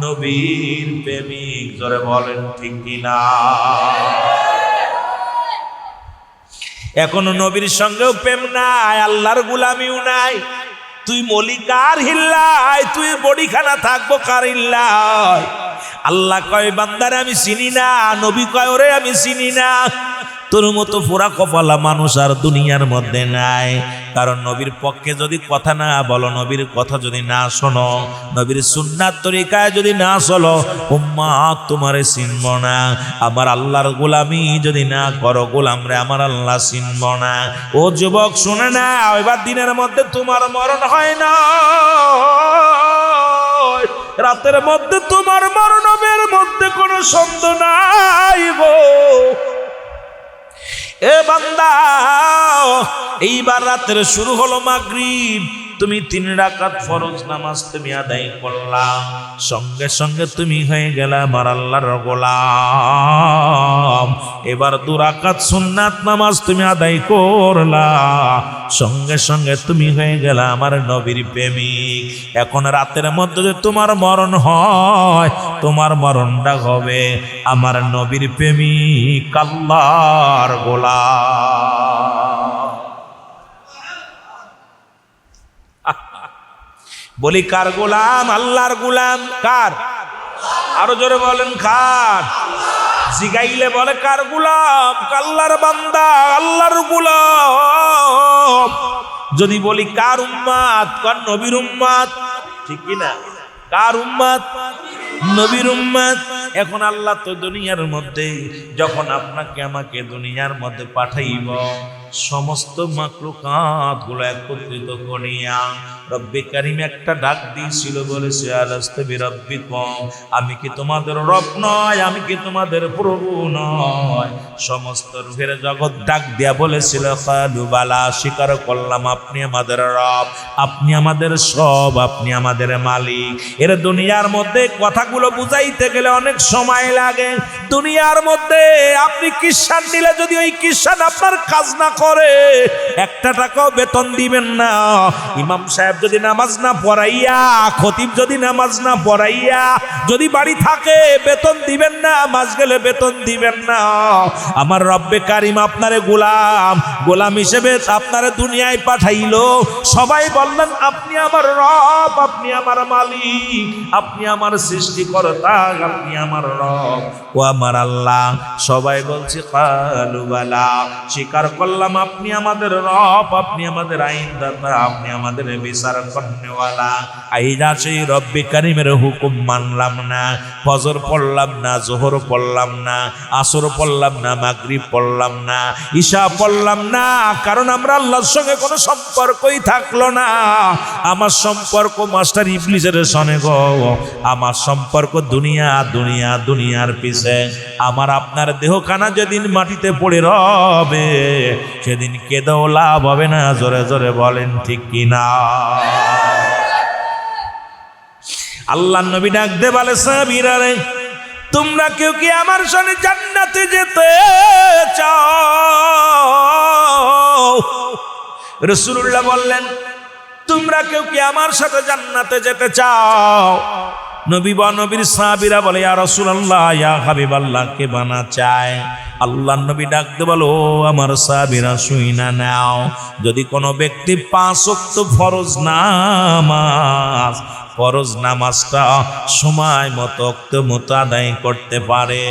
নবীর প্রেমিক। জোরে বলেন ঠিক কিনা? এখনো নবীর সঙ্গেও প্রেম নাই, আল্লাহর গোলামিও নাই। তুই মলিকার হিল্লাই, তুই বডিখানা থাকবো কার হিল্লাই? আল্লাহ কয়, বান্দারে আমি চিনি না। নবী কয়, ওরে আমি চিনি না। তোর মতো পোড়া কপালা মানুষ আর দুনিয়ার মধ্যে নাই। কারণ নবীর পক্ষে যদি কথা না বলো, নবীর কথা যদি না শোনো, নবীর সুন্নাত তরিকায় যদি না চলো, উম্মত তোমারে চিনব না। আমার আল্লাহর গোলামি যদি না করো, গোলাম রে আমার আল্লাহ চিনব না। ও যুবক শুনে না, এবার দিনের মধ্যে তোমার মরণ হয় না, রাতের মধ্যে তোমার মরণের মধ্যে কোনো সন্দেহ নাই গো। এ বান্দা, এইবার রাতের শুরু হলো মাগরিব, তুমি 3 রাকাত ফরজ নামাজ তুমি আদায় করলা, সঙ্গে সঙ্গে তুমি হয়ে গেলা আমার আল্লাহর গোলাম। এবার 2 রাকাত সুন্নাত নামাজ তুমি আদায় করলা, সঙ্গে সঙ্গে তুমি হয়ে গেলা আমার নবীর প্রেমিক। এখন রাতের মধ্যে যে তোমার মরণ হয়, তোমার মরণটা হবে আমার নবীর প্রেমিক, আল্লাহর গোলাম। বলি কার গোলাম? আল্লাহর গোলাম। কার? আরো জোরে বলেন, কার? জিগাইলে বলে কার গোলাম? আল্লাহর বান্দা, আল্লাহর গোলাম। যদি বলি কার উম্মত? কার? নবীর উম্মত। ঠিক কিনা? কার উম্মত? নবীর উম্মত। এখন আল্লাহ তো দুনিয়ার মধ্যে যখন আপনাকে আমাকে দুনিয়ার মধ্যে পাঠাইব, সমস্ত মাখলুকাত গুলো একত্রিত করিয়া রব্বে কারিম একটা ডাক দিয়েছিল, বলেছে আলাস্তু বিরাব্বিকুম, আমি কি তোমাদের রব নয়, আমি কি তোমাদের প্রভু নয়? সমস্ত রূহের জগৎ ডাক দিয়া বলেছিল কালু বালা, স্বীকার করলাম আপনি আমাদের রব, আপনি আমাদের সব, আপনি আমাদের মালিক। এর দুনিয়ার মধ্যে কথাগুলো বুঝাইতে গেলে অনেক সময় লাগে। দুনিয়ার মধ্যে আপনি কিষান নিলে যদি ওই কিষান আপনার কাজ না করে, একটা টাকাও বেতন দিবেন না। ইমাম সাহেব যদি নামাজ না পড়াইয়া, খতিব যদি নামাজ না পড়াইয়া যদি বাড়ি থাকে, বেতন দিবেন না, মাস গেলে বেতন দিবেন না। আমার রব্বে কারিম আপনারে গোলাম হিসেবে আপনারে দুনিয়ায় পাঠাইলো। সবাই বললেন আপনি আমার রব, আপনি আমার মালিক, আপনি আমার সৃষ্টিকর্তা, আপনি আমার রব ও আমার আল্লাহ। সবাই বলছে কালু বালা, স্বীকার করলাম আপনি আমাদের রব, আপনি আমাদের আইনদাতা, আপনি আমাদের বিচার করনেওয়ালা। আইরা সেই রব্বে কারিমের হুকুম মানলাম না, ফজর পড়লাম না, জোহর পড়লাম না, আসর পড়লাম না, মাগরিব পড়লাম না, ঈশা পড়লাম না, কারণ আমরা আল্লাহর সঙ্গে কোনো সম্পর্কই থাকলো না। আমার সম্পর্ক মাস্টার ইবলিসের সঙ্গে গো, আমার সম্পর্ক দুনিয়ার পিছে। আমার আপনার দেহখানা যেদিন মাটিতে পড়ে রবে, সেদিন কেঁদেও লাভ হবে না। জোরে জোরে বলেন ঠিক কিনা? আল্লাহ নবী ডাক দে বলে, সাহাবীরা রে, তোমরা কেউ কি আমার সঙ্গে জান্নাতে যেতে চাও? রাসূলুল্লাহ বললেন, তোমরা কেউ কি আমার সাথে জান্নাতে যেতে চাও? নবী বা নবীর সাহাবীরা বলে, ইয়া রাসূলুল্লাহ, ইয়া হাবিবাল্লাহ, কে বানা চায়? আল্লাহর নবী ডাকতে বলো, আমার সাহাবীরা শুইনা নাও, যদি কোনো ব্যক্তি 5 ওয়াক্ত ফরজ নামাজটা সময় মতো আদায় করতে পারে,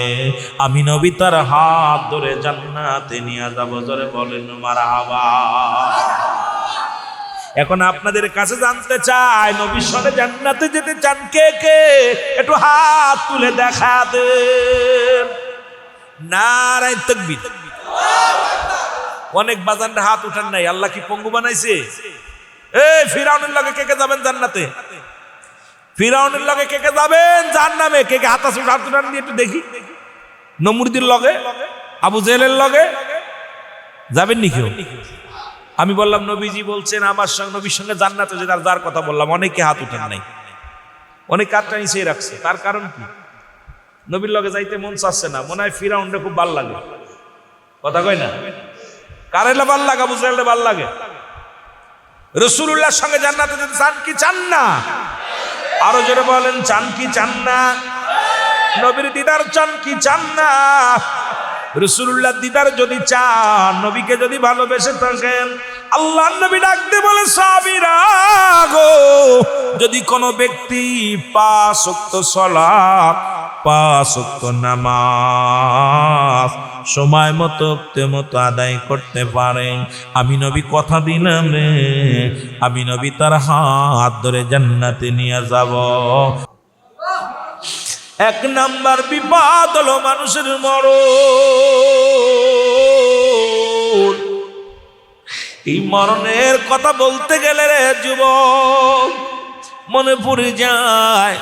আমি নবী তার হাত ধরে জান্নাতে নিয়ে যাব। জোরে বলেন মারহাবা। এখন আপনাদের কাছে জানতে চাই, নবীর সঙ্গে জান্নাতে যেতে চান কে কে? একটু হাত তুলে দেখা দেন। নারায়ে তাকবীর। অনেক বাজানরা হাত উঠান নাই। আল্লাহ কি পঙ্গু বানাইছে? এই ফিরাউনের লগে কে কে যাবেন জান্নাতে? ফিরাউনের লগে কে কে যাবেন জাহান্নামে? কে কে হাত উঠান দিয়ে একটু দেখি। নমরুদের লগে, আবু জেহেলের লগে যাবেন নি কেউ? আমি বললাম নবীজি বলছেন আমার সঙ্গে, নবীর সঙ্গে জান্নাতে যে যার কথা বললাম, অনেকে হাত উঠান নাই, অনেক হাতটা নিচেই রাখছে। তার কারণ কি? নবীর লগে যাইতে মন চাচ্ছে না। মনে হয় ফিরাউনটা খুব ভাল লাগে। কথা কয় না? কারেলা ভাল লাগে, আবু জেহেলটা ভাল লাগে। রাসূলুল্লাহর সঙ্গে জান্নাতে যেতে চান কি চান না? আরো জোরে বলেন, চান কি চান না? নবীর দিদার চান কি চান না? রাসূলুল্লাহ দিদার যদি চান, নবীকে যদি ভালোবেসে থাকেন, আল্লাহর নবী ডাকতে বলে, সাহাবীরা গো, যদি কোনো ব্যক্তি 5 ওয়াক্ত সালাত, 5 ওয়াক্ত নামাজ সময় মতো আদায় করতে পারে, আমি নবী কথা দিলাম রে, আমি নবী তার হাত ধরে জান্নাতে নিয়ে যাব। 1 নাম্বার বিপদ হলো মানুষের মরণ। এই মরণের কথা বলতে গেলে রে যুবক, মনে পড়ে যায়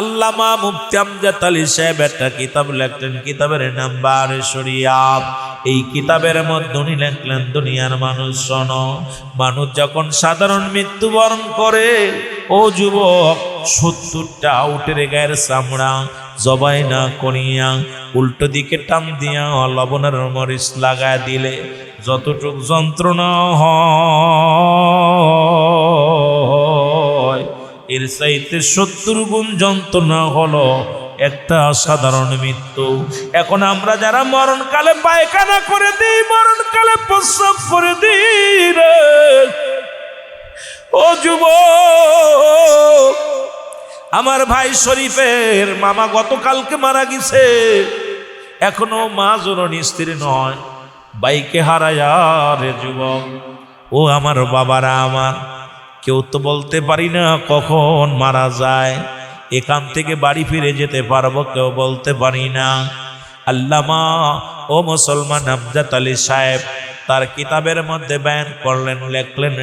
আল্লামা মুফতি আমজাদ আলী সাহেব একটা কিতাব লেখলেন, কিতাবের নাম বারে শরিয়াত। এই কিতাবের মধ্যে উনি লেখলেন, দুনিয়ার মানুষ শোনো, মানুষ যখন সাধারণ মৃত্যুবরণ করে, ও যুবক, 70টা উটের গায়ের চামড়া জবাই না করিয়া উল্টো দিকে টান দিয়া লবণের মরিচ লাগায় দিলে যতটুক যন্ত্রণা হয়, এর চাইতে 70 গুণ যন্ত্রণা হলো একটা সাধারণ মৃত্যু। এখন আমরা যারা মরণকালে পায়খানা করে দিই, মরণকালে প্রস্রাব করে দিই রে, ও যুবক, আমার ভাই শরীফের মামা গতকালকে মারা গেছে, এখনো মা জননী স্ত্রী নয়, বাইকে হারায়া রে যুবক। ও আমার বাবারা, আমার কেউ তো বলতে পারি না কখন মারা যায়, এখান থেকে বাড়ি ফিরে যেতে পারবো কেউ বলতে পারি না। আল্লামা ও মুসলমান আমজাদ আলী সাহেব তার কিতাবের মধ্যে বয়ান করলেন, লেখলেন,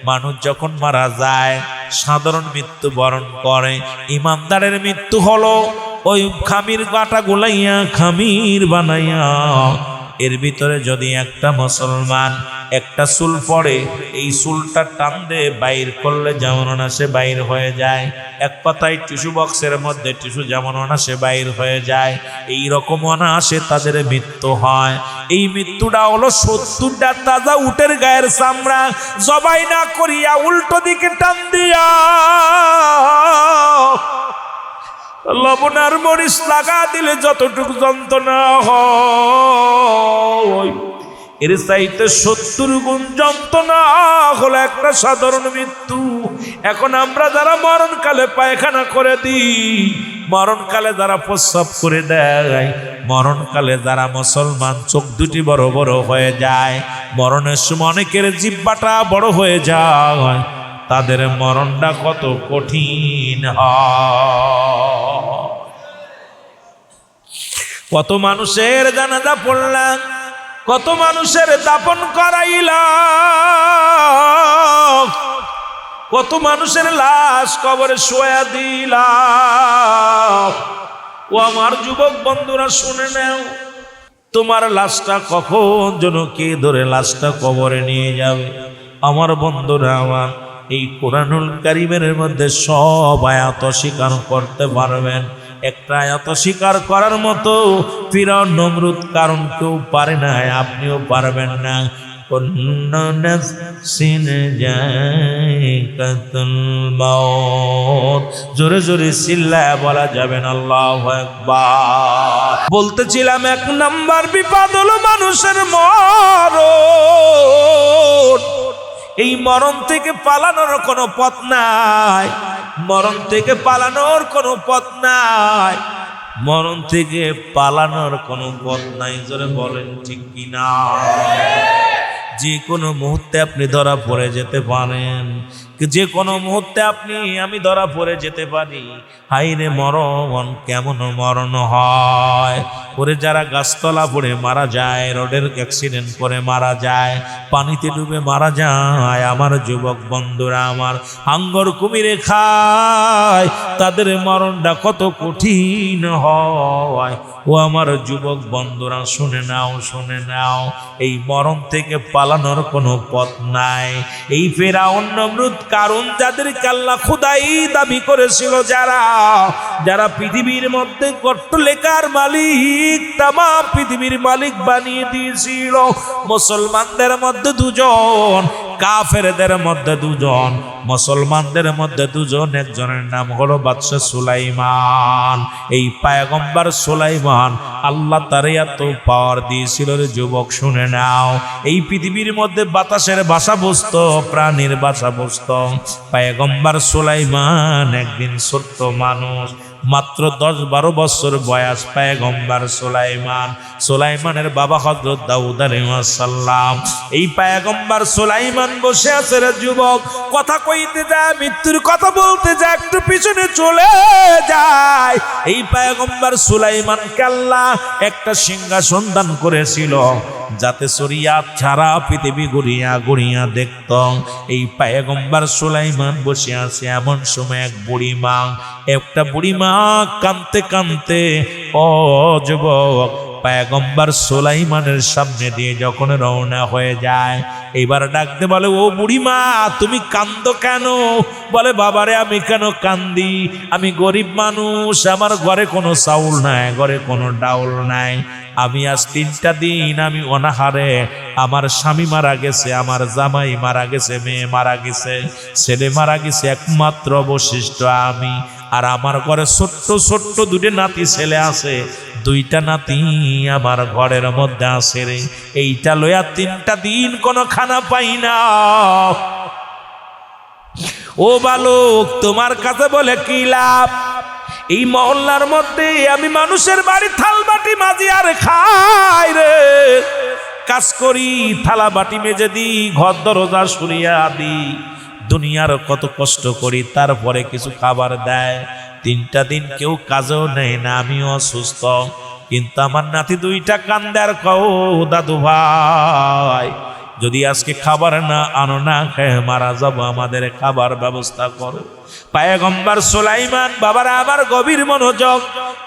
মানুষ যখন মারা যায় সাধারণ মৃত্যু বরণ করে। ইমানদারের মৃত্যু হলো ওই খামির কাটা গুলাইয়া খামির বানাইয়া এর ভিতরে যদি একটা মুসলমান একটা চুল পড়ে, এই চুলটা টান দিয়ে বাইর করলে যেমন অনাসে বাইর হয়ে যায়, এক পাতায় টিস্যু বক্সের মধ্যে টিস্যু যেমন অনাসে বাইর হয়ে যায়, এই রকম অনাসে তাদের মৃত্যু হয়। এই মৃত্যুটা হলো 70টা তাজা উটের গায়ের চামড়া জবাই না করিয়া উল্টো দিকে টান দিয়া লবণ আর মরিচ লাগা দিলে যতটুকু যন্ত্রণা হয়, এর চাইতে 70 গুণ যন্ত্রণা হলো একটা সাধারণ মৃত্যু। এখন আমরা যারা মরণকালে পায়খানা করে দিই, মরণকালে যারা প্রস্রাব করে দেয়, মরণকালে যারা মুসলমান চোখ দুটি বড় বড় হয়ে যায়, মরণের সময় অনেকের জিহ্বাটা বড় হয়ে যায়, তাদের মরণটা কত কঠিন হয়। কত মানুষের জানাজা পড়লাম, কত মানুষের দাপন করাইলাম, কত মানুষের লাশ কবরে শোয়া দিলাম। ও আমার যুবক বন্ধুরা শুনে নাও, তোমার লাশটা কখন যেন কে ধরে লাশটা কবরে নিয়ে যাবে। আমার বন্ধুরা আমার, এই কোরআনুল কারীমের মধ্যে সব আয়াত স্বীকার করতে পারবেন, একটা আয়াত স্বীকার করার মতো ফিরআউন নমরুদ কারণ কেউ পারে না, আপনিও পারবেন না। কুল্লু নাফসিন যায়িকাতুল মাউত, জোরে জোরে চিল্লায় বলা যাবে না আল্লাহু আকবার। বলতেছিলাম 1 নাম্বার বিপদ হলো মানুষের মরণ। এই মরণ থেকে পালানোর কোনো পথ নাই, মরণ থেকে পালানোর কোনো পথ নাই, মরণ থেকে পালানোর কোনো পথ নাই। জোরে বলেন ঠিক কিনা? যে কোনো মুহূর্তে আপনি ধরা পড়ে যেতে পারেন, যে কোনো মুহূর্তে আমি ধরা পড়ে যেতে পারি। হাইরে মরণ কেমন মরণ হয়! ওরে যারা গাছতলা পড়ে মারা যায়, রোডের অ্যাক্সিডেন্ট করে মারা যায়, পানিতে ডুবে মারা যায়, আমার যুবক বন্ধুরা আমার, হাঙ্গর কুমিরে খায়, তাদের মরণটা কত কঠিন হয়। ও আমার যুবক বন্ধুরা শুনে নাও, শুনে নাও, এই মরণ থেকে পালানোর কোনো পথ নাই। এই ফিরআউন নমরুদ কারণ যাদেরকে আল্লাহ খোদাই দাবি করেছিল, যারা পৃথিবীর মধ্যে গট্টলেখার মালিক, তামাম পৃথিবীর মালিক বানিয়ে দিয়েছিল, মুসলমানদের মধ্যে 2 জন, কাফেরদের মধ্যে 2 জন, মুসলমানদের মধ্যে 2 জন। একজনের নাম হলো বাদশা সুলাইমান। এই পয়গম্বর সুলাইমান আল্লাহ তার এত পাওয়ার দিয়েছিল রে যুবক, শুনে নাও, এই পৃথিবীর মধ্যে বাতাসের বাসা বসত, প্রাণীর বাসা বসত। পয়গম্বর সুলাইমান একদিন ছোট্ট মানুষ, মাত্র 10-12 বছর বয়স পয়গম্বর সুলাইমানের বাবা হযরত দাউদ আলাইহিস সালাম। এই পয়গম্বর সুলাইমান বসে আছে রে যুবক, কথা কইতে যায়, মৃত্যুর কথা বলতে যায়, একটু পিছনে চলে যায়। এই পয়গম্বর সুলাইমানকে আল্লাহ একটা সিংহাসন দান করেছিল, যাতে শরিয়াত ছাড়া পৃথিবী ঘুরিয়া ঘুরিয়া দেখত। এই পয়গম্বর সুলাইমান বসে আছে, এমন সময় একটা বুড়ি মা কাঁদতে কাঁদতে ও যুবক পয়গম্বর সুলাইমানের সামনে দিয়ে যখন রওনা হয়ে যায়, এবার ডাকতে বলে, ও বুড়িমা তুমি কান্দো কেন? বলে, বাবারে আমি কেন কান্দি, আমি গরিব মানুষ, আমার ঘরে কোনো চাউল নাই, ঘরে কোনো ডাউল নাই, আমি আজ 3টা দিন আমি অনাহারে, আমার স্বামী মারা গেছে, আমার জামাই মারা গেছে, মেয়ে মারা গেছে, ছেলে মারা গেছে, একমাত্র অবশিষ্ট আমি। আর আমার ঘরে ছোট্ট ছোট্ট 2 নাতি ছেলে আছে, 2টা নাতি আমার ঘরের মধ্যে আছে রে, এইটা লইয়া 3টা দিন কোনো খানা পাই না। ও বালক, তোমার কাছে বলে কি লাভ? এই মহল্লার মধ্যে আমি মানুষের বাড়ি থাল বাটি মাজি আর খাই রে, কাজ করি, থালা বাটি মেজে দিই, ঘর দরজা সরিয়া দিই, দুনিয়ার কত কষ্ট করি, তারপরে কিছু খাবার দেয়। 3টা দিন কেউ কাজেও নেয় না, আমিও অসুস্থ, কিন্তু আমার নাতি 2টা কান্দে আর কও, দাদু ভাই যদি আজকে খাবার না আনো, না খেয়ে মারা যাব, আমাদের খাবার ব্যবস্থা করো। পয়গম্বর সুলাইমান, বাবারা আমার গভীর মনোযোগ,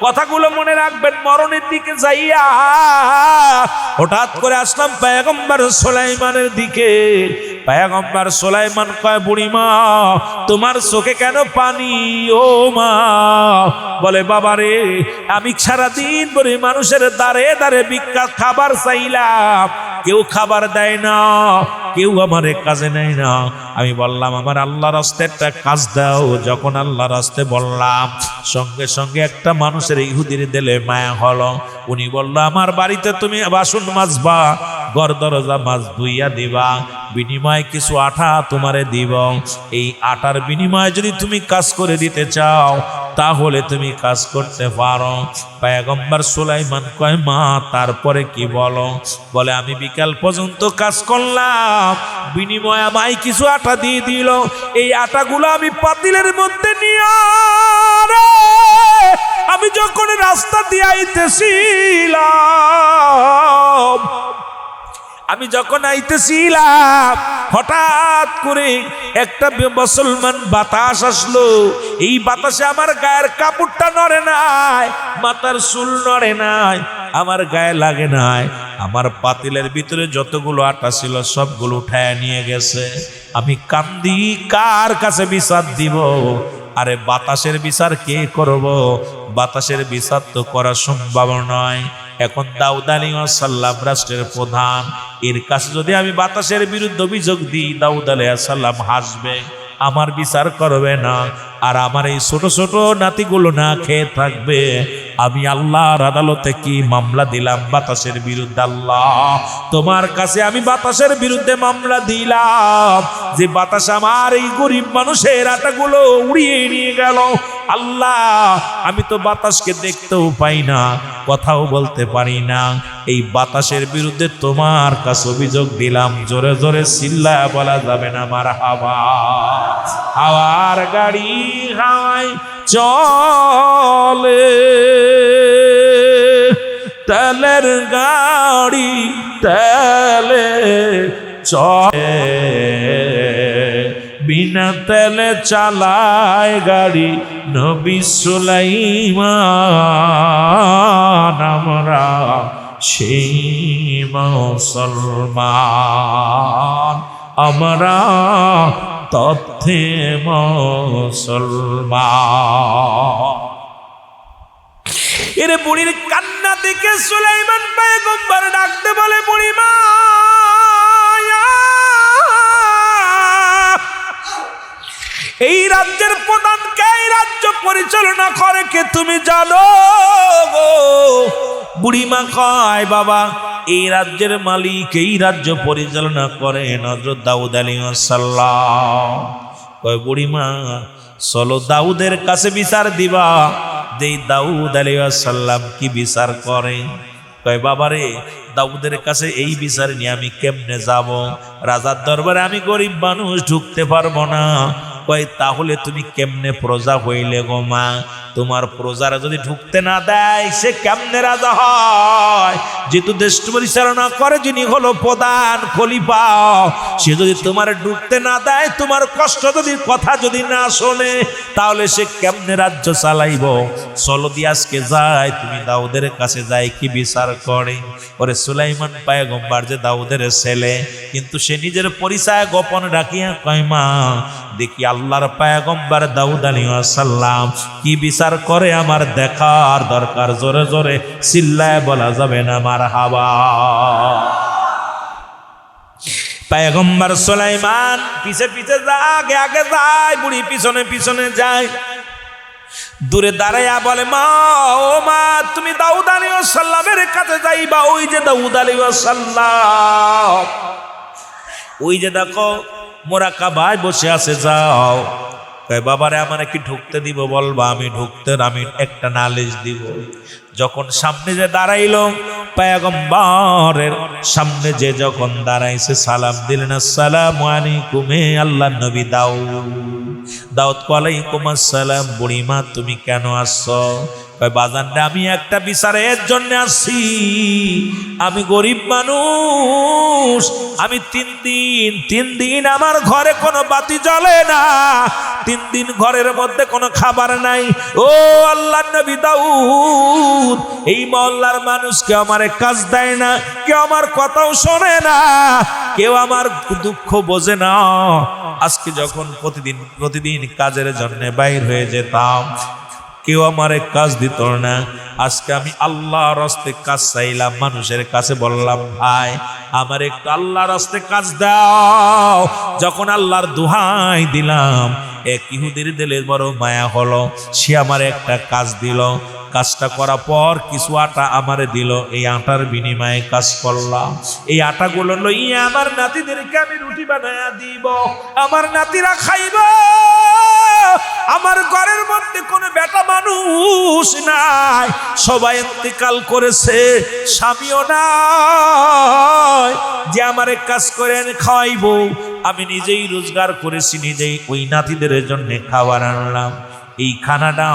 কথাগুলো মনে রাখবেন। মরণের দিকে যাইয়া হঠাৎ করে আসলাম পয়গম্বর সুলাইমানের দিকে। পয়গম্বর সুলাইমান কয়, বুড়িমা তোমার চোখে কেন পানি? ও মা বলে, বাবারে আমি সারাদিন ধরে মানুষের দ্বারে দ্বারে ভিক্ষা খাবার চাইলাম, কেউ খাবার দেয় না, কেউ আমার কাজে নেয় না। আমি বললাম আমার আল্লাহ রাস্তায় একটা কাজ দাও। যখন আল্লাহ রাস্তায় বললাম, সঙ্গে সঙ্গে একটা মানুষের ইহুদির দিলে মায়া হলো। উনি বলল, আমার বাড়িতে তুমি বাসন মাজবা, ঘর দরজা মাছ ধুইয়া দিবা, বিনিময়ে কিছু আটা তোমারে দিব। এই আটার বিনিময়ে যদি তুমি কাজ করে দিতে চাও তাহলে তুমি কাজ করতে পারো। পয়গম্বর সুলাইমান কয়, মা তারপরে কি বলো? বলে, আমি বিকাল পর্যন্ত কাজ করলাম, বিনিময়ে আমায় কিছু আটা দিয়ে দিল। এই আটাগুলো আমি পাতিলের মধ্যে নিয়ে আমি যখন রাস্তা দিয়ে আইতেছিলাম, হঠাৎ করে একটা মুসলমান বাতাস আসলো। এই বাতাসে আমার গায়ের কাপড়টা নড়ে নাই, মাথার চুল নড়ে নাই, আমার গায়ে লাগে নাই। আমার পাতিলের ভিতরে যতগুলো আটা ছিল সবগুলো উঠায় নিয়ে গেছে। আমি কান্দি, কার কাছে বিচার দিব? আরে বাতাসের বিচার কে করব? বাতাসের বিচার তো করা সম্ভব নয়। এখন দাউদ আলাইহিস সালাম রাষ্ট্রের প্রধান, এর কাছে যদি আমি বাতাসের বিরুদ্ধে অভিযোগ দিই, দাউদ আলাইহিস সালাম হাসবে, আমার বিচার করবে না, আর আমার এই ছোট ছোট নাতিগুলো না খেয়ে থাকবে। আমি আল্লাহর আদালতে কি মামলা দিলাম বাতাসের বিরুদ্ধে? আল্লাহ তোমার কাছে আমি বাতাসের বিরুদ্ধে মামলা দিলাম যে বাতাস আমার এই গরিব মানুষের আটাগুলো উড়িয়ে নিয়ে গেল। আল্লাহ আমি তো বাতাসকে দেখতেও পাই না, কথাও বলতে পারি না, এই বাতাসের বিরুদ্ধে তোমার কাছে অভিযোগ দিলাম। জোরে জোরে চিল্লায়া বলা যাবে না মারহাবা। হাওয়ার গাড়ি হাওয়ায় চলে, তেলের গাড়ি তেলে চলে, বিনা তেলে চালায় গাড়ি নবী সুলাইমান। আমরা সেই মুসলমান, আমরা তথ্যে মুসলমান। এর বুড়ির কান্না দেখে সুলাইমান পয়গম্বর ডাকতে বলে, বুড়িমা এই রাজ্যের প্রধানকে, এই রাজ্য পরিচালনা করে কে তুমি জানো? বুড়িমা কয়, বাবা এই রাজ্যের মালিক, এই রাজ্য পরিচালনা করেন হযরত দাউদ আলাইহিস সালাম। কয়, বুড়িমা চলো দাউদের কাছে বিচার দিবা, যেই দাউদ আলাইহিস সালাম কি বিচার করে। কয়, বাবারে দাউদের কাছে এই বিচার নিয়ে আমি কেমনে যাব? রাজার দরবারে আমি গরিব মানুষ ঢুকতে পারবো না। কয়, তাহলে তুমি কেমনে প্রজা হইলে গো মা? তোমার প্রজারা যদি ঢুকতে না দেয় সে কেমনে রাজা হয়? যেহেতু দেশ পরিচালনা করে যিনি হলো প্রধান খলিফা, সে যদি তোমার ঢুকতে না দেয়, তোমার কষ্ট যদি কথা যদি না শোনে, তাহলে সে কেমনে রাজ্য চালাইব? চলো দি আজকে যাই, তুমি দাউদের কাছে যাই কি বিচার করে। ওরে সুলাইমান পয়গম্বর যে দাউদের ছেলে, কিন্তু সে নিজের পরিচয় গোপন রাখিয়া কয়, মা দেখি আল্লাহর পয়গম্বর দাউদ আলাইহিস সালাম কি বিচার করে আমার দেখার দরকার। জোরে জোরে চিল্লায় বলা যাবে না মারহাবা। পয়গম্বর সুলাইমান পিছে পিছে যায়, আগে আগে যায়, বুড়ি পিছনে পিছনে যায়। দূরে দাঁড়াইয়া বলে, মা ও মা তুমি দাউদ আলাইহিস সালামের কাছে যাইবা। ওই যে দাউদ আলাইহিস সালাম, ওই যে দেখো মোরাকাবায় বসে আছে, যাও। কয়, বাবারে আমার কি ঢুকতে দিব? বলবা আমি ঢুকতে, আমি একটা নালিশ দিব। যখন সামনে যে দাঁড়াইল, পয়গম্বরের সামনে যে যখন দাঁড়াইছে, সালাম দিলেন, আসসালামু আলাইকুম হে আল্লাহর নবী দাউদ। দাউদ ওয়ালাইকুম আসসালাম। বুড়িমা তুমি কেন আসছো? কয় বাজান রে, আমি একটা বিচারের জন্য আসছি। আমি গরিব মানুষ, আমি 3 দিন আমার ঘরে কোনো বাতি জ্বলে না, 3 দিন ঘরের মধ্যে কোনো খাবার নাই। ও আল্লাহর নবী দাউদ, এই মহল্লার মানুষ কেউ আমার কাজ দেয় না, কেউ আমার কথাও শোনে না, কেউ আমার দুঃখ বোঝে না। আজকে যখন প্রতিদিন কাজের জন্য বাইর হয়ে যেতাম, কেউ আমার কাজ দিত না। আজকে আমি আল্লাহর রাস্তে কাজ চাইলাম, মানুষের কাছে বললাম ভাই আমার একটু আল্লাহর রাস্তে কাজ দাও। যখন আল্লাহর দোহাই দিলাম, এক ইহুদির দিলে বড় মায়া হলো, সে আমার একটা কাজ দিল। কাজটা করার পর কিছু আটা আমারে দিল, এই আটার বিনিময়ে কাজ করলাম। এই আটাগুলো লইয়া আমার নাতিদেরকে আমি রুটি বানায়া দিব, আমার নাতিরা খাইব। আমার ঘরের মধ্যে কোনো বেটা মানুষ নাই, সবাই ইন্তেকাল করেছে, স্বামীও নাই যে আমার কাজ করে এনে খাওয়াইবো। আমি নিজেই রোজগার করেছি, নিজেই ওই নাতিদের জন্য খাবার আনলাম। এই খানাটা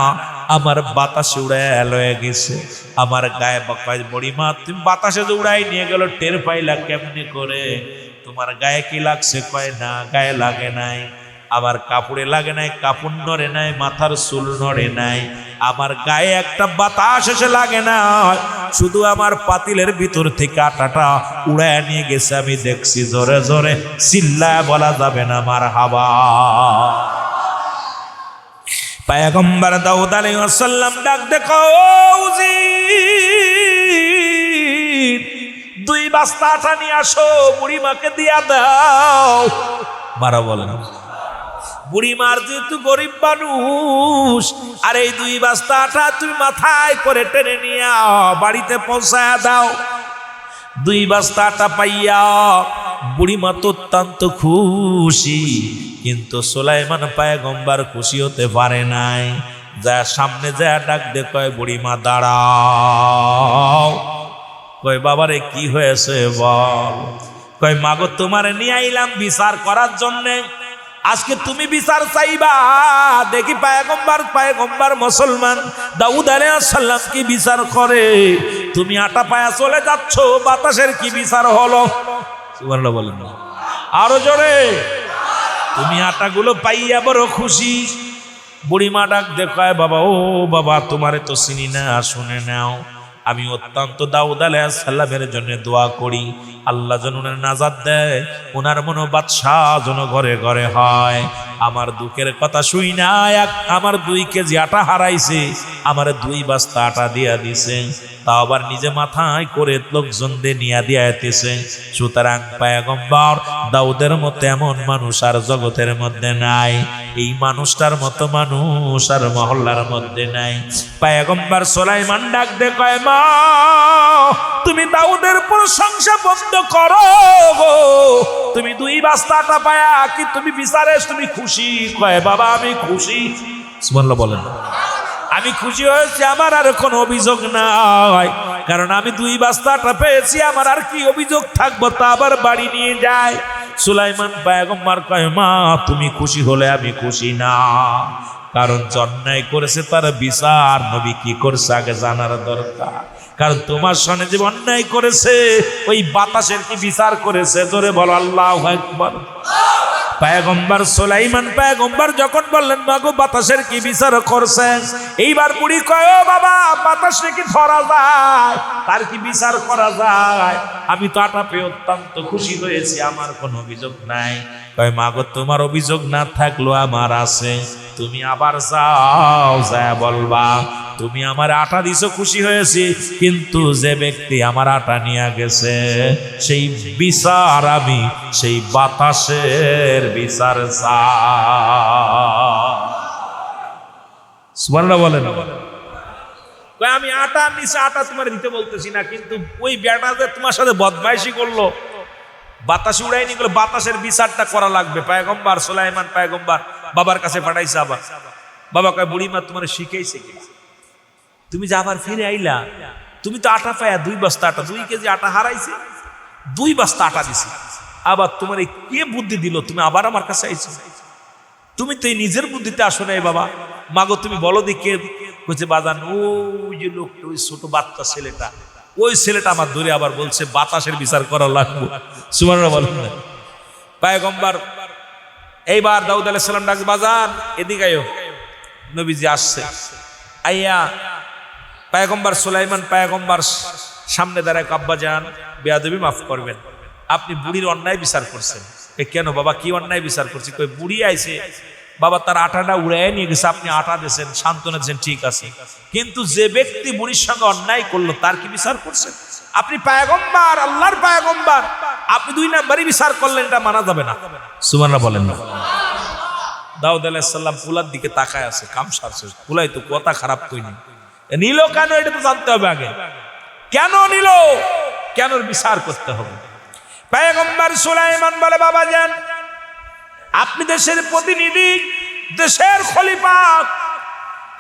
আমার বাতাসে উড়ায় লয়ে গেছে। আমার গায়ে বাকায় বড়িমা, তুমি বাতাসে যে উড়াই নিয়ে গেল, টের পাইলা কেমনে করে? তোমার গায়ে কি লাগছে? কয় না, গায়ে লাগে নাই। আমার কাপড়ে লাগে নাই, কাপড় নড়ে নাই, মাথার চুল নড়ে নাই, আমার গায়ে একটা বাতাস এসে লাগে না। শুধু আমার পাতিলের ভিতর থেকে আটাটা উড়ায় নিয়ে গেছে, আমি দেখছি। জোরে জোরে চিল্লায় বলা যাবে না মারহাবা। পয়গম্বর দাউদ আলাইহিস সালাম ডাক দেখো, উজির 2 বস্তা আটা নিয়ে আসো, বুড়িমাকে দিয়া দাও। মারা বলেন, বুড়িমার যেহেতু গরিব মানুষ, আর এই 2 বস্তা আটা তুমি মাথায় করে টেনে নিয়ে বাড়িতে পৌঁছায় দাও। 2 বস্তা আটা পাইয়া বুড়িমা তো অত্যন্ত খুশি, কিন্তু সুলাইমান পয়গম্বর খুশি হতে পারে নাই। যা সামনে যা ডাক দে, কয় বুড়িমা দাঁড়াও। কয় বাবারে কি হয়েছে বল? কয় মাগো তোমারে নিয়ে আইলাম বিচার করার জন্যে, আজকে তুমি বিচার চাইবা। দেখি পয়গম্বর মুসলমান দাউদ আলাইহিস সালাম কি বিচার করে। তুমি আটা পায়া চলে যাচ্ছ, বাতাসের কি বিচার হলো? সুবহানাল্লাহ বলেন আরো জোরে। তুমি আটাগুলো পাইয়া বড় খুশি। বুড়িমা ডাক দেখায়, বাবা ও বাবা, তোমারে তো চিনি না, শুনে নাও। আমি অত্যন্ত দাউদ আলাইহিস সালামের জন্য দোয়া করি, আল্লাহ যেন ওনার নাজাত দেয়, ওনার মনো বাদশাহ যেন ঘরে ঘরে হয়। আমার দুঃখের কথা শুই না, আমার 2 কেজি আটা হারাইছে, আমার 2 বস্তা আটা দিয়া দিছে, তা আবার নিজে মাথায় করে লোকজনদের নিয়ে দিয়াইতেছে। সুতরাং পয়গম্বর দাউদের মতো এমন মানুষ আর জগতের মধ্যে নাই, এই মানুষটার মতো মানুষ আর মহল্লার মধ্যে নাই। পয়গম্বর সুলাইমান ডাক দে কয়, মা তুমি দাউদের প্রশংসা বন্ধ করো গো, তুমি 2 বস্তা আটা পায়া কি তুমি বিচারে তুমি খুশি? কয় বাবা আমি খুশি। সুবহানাল্লাহ বলেন। আমি খুশি হয়েছি, আমার আর কোনো অভিযোগ নাই, কারণ আমি 2 বস্তা আটা পেয়েছি, আমার আর কি অভিযোগ থাকবো? তা আবার বাড়ি নিয়ে যায়। সুলাইমান পয়গম্বর কয়, মা তুমি খুশি হলে আমি খুশি না, কারণ অন্যায় করেছে তার বিচার নবী কি করছে আগে জানার দরকার। কারণ তোমার সঙ্গে যে অন্যায় করেছে, ওই বাতাসের কি বিচার করেছে? জোরে বলো আল্লাহু আকবার। পয়গম্বর সুলাইমান পয়গম্বর যখন বললেন, মাগো বাতাসের কি বিচার করছেন? এইবার বুড়ি কয়, ও বাবা, বাতাসে কি ধরা যায়? তার কি বিচার করা যায়? আমি তো আটা পেয়ে অত্যন্ত খুশি হয়েছি, আমার কোনো অভিযোগ নাই। কয় মাগো তোমার অভিযোগ না থাকলেও আমার আছে, তুমি আবার যাও, যায় বলবা তুমি আমার আটা দিছো, খুশি হয়েছি, কিন্তু যে ব্যক্তি আমার আটা নিয়ে গেছে সেই বিচার আমি সেই বাতাসের বিচার সুবহানাল্লাহ বলেন। আমি আটা নিচে আটা তোমার দিতে বলতেছি না, কিন্তু ওই বেটা যে তোমার সাথে বদমাইশি করলো, বাতাস উড়াই নিয়ে গেল, বাতাসের বিচারটা করা লাগবে। পয়গম্বর সুলাইমান পয়গম্বর বাবার কাছে পাঠাইছে। আবার বাবা কয়, বুড়িমা তোমার শিখাইছে কি? তুমি যে আবার ফিরে আইলা, তুমি তো আটা পায়া 2 বস্তা আটা, 2 কেজি আটা হারাইছে, 2 বস্তা আটা দিছি, আবার তোমার কে বুদ্ধি দিল তুমি আবার আমার কাছে আইছো? তুমি তো এই নিজের বুদ্ধিতে আসো নাই বাবা। মাগো তুমি বলো দি কইছে বাজান ওই যে লোকটা, ওই ছোট বাচ্চা ছেলেটা, ওই ছেলেটা আমার ধরে আবার বলছে বাতাসের বিচার করা লাগবে। সুবহানাল্লাহ বলেন না। পয়গম্বর এইবার দাউদ আলাইহিস সালাম ডাক, বাজান এদিকে আয়ো। নবীজি আসছে, আইয়া পয়গম্বর সুলাইমান পয়গম্বর সামনে দাঁড়ায়, আব্বা যান বেয়াদবি মাফ করবেন, আপনি বুড়ির অন্যায় বিচার করছেন। কেন বাবা, কি অন্যায় বিচার করছি? কই বুড়ি আইছে বাবা, তার আটাটা উড়ায় নিয়ে গেছে, আপনি আটা দিয়েছেন, সান্ত্বনা দিয়েছেন, ঠিক আছে, কিন্তু যে ব্যক্তি বুড়ির সঙ্গে অন্যায় করলো তার কি বিচার করছেন? আপনি পয়গম্বর, আল্লাহর পয়গম্বর, আপনি 2 নাম্বারই বিচার করলেন, এটা মানা যাবে না। সুবহানাল্লাহ বলেন না। দাউদ আলাইহিস সালাম পুলার দিকে তাকায় আছে, কাম সারছে, পুলাই তো কথা খারাপ কইনি, নিল কেন এটা তো জানতে হবে আগে, কেন নিল, কেন বিচার করতে হবে। পয়গম্বর সুলাইমান বলে, বাবা যান আপনি দেশের প্রতিনিধি, দেশের খলিফা,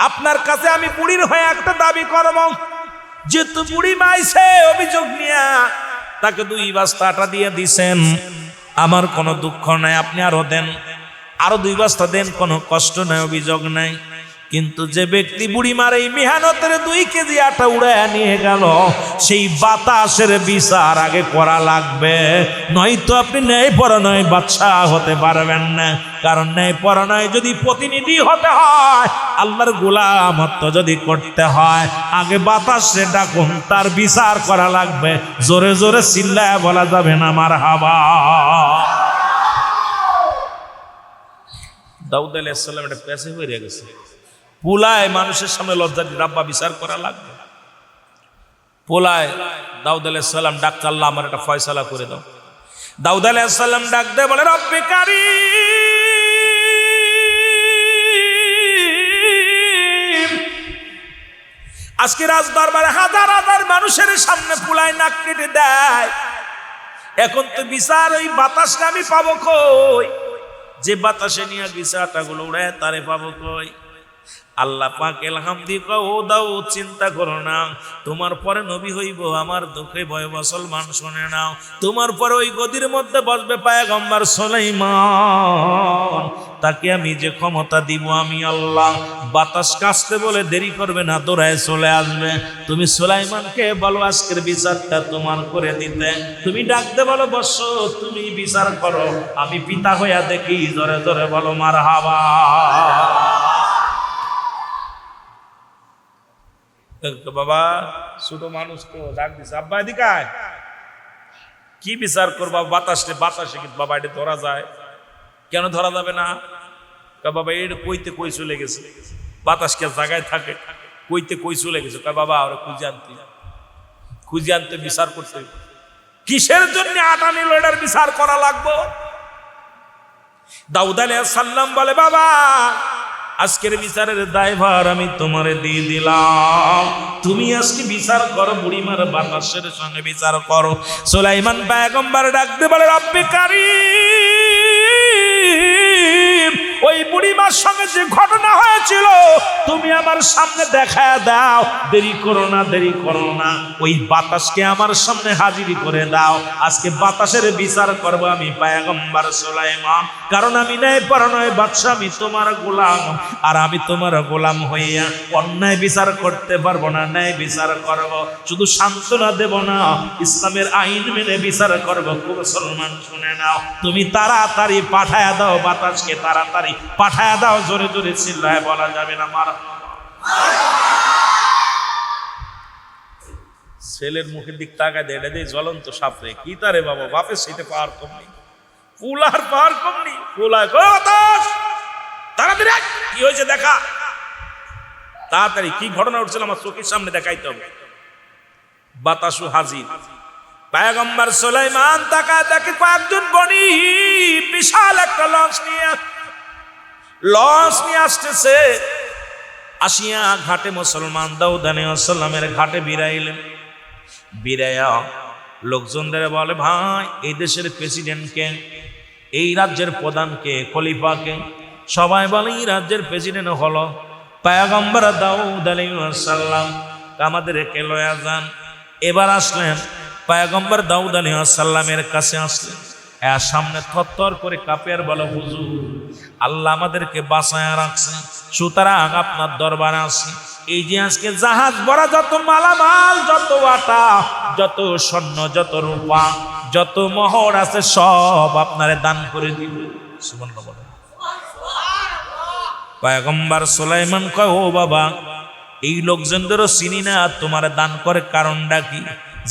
আপনার কাছে আমি বুড়ির হয়ে একটা দাবি করব, যেহেতু বুড়ি মাইছে অভিযোগ নিয়ে তাকে 2 বস্তা আটা দিয়ে দিছেন, আমার কোনো দুঃখ নাই, আপনি আরো দেন, আরো 2 বস্তা দেন, কোনো কষ্ট নাই, অভিযোগ নাই। কিন্তু যে ব্যক্তি বুড়ি মার এই মেহনতের 2 কেজি আটা উড়ায় নিয়ে গেল, সেই বাতাসের বিচার আগে করা লাগবে, নয়তো আপনি ন্যায়পরায়ণ বাদশাহ হতে পারবেন না। কারণ ন্যায়পরায়ণ যদি প্রতিনিধি হতে হয়, আল্লাহর গোলামত্ব যদি করতে হয়, আগে বাতাসে ডাকুন, তার বিচার করা লাগবে। জোরে জোরে চিল্লায় বলা যাবে না মারহাবা। দাউদ আলাইহিস সালাম এটা পেছে হয়ে গেছে, পোলায় মানুষের সামনে লজ্জা দিয়ে রাব্বা বিচার করা লাগবে। পোলায় দাউদ আলাইহিস সালাম ডাক, আল্লাহ আমার একটা ফয়সালা করে দাও। দাউদ আলাইহিস সালাম ডাক দেয়, বলে রব্বে কারীম, আজকে রাজ দরবারে হাজার হাজার মানুষের সামনে পোলায় নাক কেটে দেয়, এখন তো বিচার ওই বাতাসটা আমি পাবো কই? যে বাতাসে নিয়ে গেছে আটাগুলো উড়ায় তারে পাবো কই? আল্লাহ পাক এলহামদি কও, দাও চিন্তা করো না, তোমার পরে নবী হইব, আমার দুঃখে ভয় মুসলমান শুনে নাও, তোমার পরে ওই গদির মধ্যে বসবে পয়গম্বর সুলাইমান, তাকে আমি যে ক্ষমতা দিব আমি আল্লাহ। বাতাস কাছতে বলে দেরি করবে না, দৌড়ায় চলে আসবে। তুমি সুলাইমানকে বলো আজকের বিচারটা তোমার করে দিতে, তুমি ডাকতে বলো বৎস তুমি বিচার করো, আমি পিতা হইয়া দেখি। জোরে জোরে বলো মারহাবা। বাবা ছোট মানুষ তো ডাক দিছে, আব্বা এদিকে আয়, কি বিচার করবা? বাতাসে বাতাসে কিন্তু বাবা এটা ধরা যায়, কেন ধরা যাবে না? বাবা এটা কইতে কই চলে গেছে, বাতাস কে জায়গায় থাকে, কইতে কই চলে গেছে। বাবা ওরা খুঁজে আনতে বিচার করতে, কিসের জন্য আটা নিল এটার বিচার করা লাগবো। দাউদ আলাইহিস সালাম বলে, বাবা আজকের বিচারের দায়ভার আমি তোমারে দিয়ে দিলাম, তুমি আজকে বিচার করো, বুড়িমার বাতাসের সঙ্গে বিচার করো। সুলাইমান পয়গম্বর ডাকতে বলে, রব্বে কারীম, ওই বুড়িমার সঙ্গে যে ঘটনা হয়েছিল তুমি আমার সামনে দেখায় দাও, দেরি করো না, দেরি করো না, ওই বাতাসকে আমার সামনে হাজিরি করে দাও। আজকে বাতাসের বিচার করবো আমি পয়গম্বর সুলাইমান, কারণ আমি ন্যায়পরায়ণ বাদশা, আমি তোমার গোলাম, আর আমি তোমার গোলাম হইয়া অন্যায় বিচার করতে পারবো না, ন্যায় বিচার করব, শুধু সান্ত্বনা দেব না, ইসলামের আইন মেনে বিচার করব। মুসলমান শুনে নাও, তুমি তাড়াতাড়ি পাঠায়া দাও, বাতাসকে তাড়াতাড়ি পাঠায়া দাও। জোরে জোরে চিল্লায় বলা যাবে না মারহাবা। ছেলের মুখের দিক তাকায় দেয়, এটা দিয়ে জ্বলন্ত সাপড়ে কি তারে বাবা, বাপের সেটা পাওয়ার কম নেই, পুলার পাওয়ার কম নেই, পুলায় বাতাস তাড়াতাড়ি কি হয়েছে দেখা, তাড়াতাড়ি কি ঘটনা উঠছিল আমার চোখের সামনে দেখাইতে হবে। বাতাসু হাজির, পয়গম্বর সুলাইমান তাকায় দেখে কয়েকজন বণী বিশাল একটা লঞ্চ নিয়ে আসতেছে। আসিয়া ঘাটে মুসলমান দাউদ আলাইহিস সালামের ঘাটে বিরাইলেন। বিরাইয়া লোকজনদের বলে, ভাই এই দেশের প্রেসিডেন্টকে, এই রাজ্যের প্রধানকে, খলিফাকে, সবাই বলে এই রাজ্যের প্রেসিডেন্ট হলো পয়গম্বর দাউদ আলাইহিস সালাম, আমাদের একে লয়া যান। এবার আসলেন পয়গম্বর দাউদ আলাইহিস সালামের কাছে, আসলেন এর সামনে থরথর করে কাঁপে আর বলে, হুজুর আল্লাহ আমাদেরকে বাঁচায়া রাখছে, সুতরাং আপনার দরবারে আসি। এই যে আজকে জাহাজ ভরা যত মালামাল, যত আটা, যত স্বর্ণ, যত রূপা, যত মোহর আছে সব আপনারে দান করে দিব। সুবহানাল্লাহ বলেন। পয়গম্বর সুলাইমান কয়, ও বাবা, এই লোকজনদেরও চিনি না, তোমার দান করে কারণটা কি?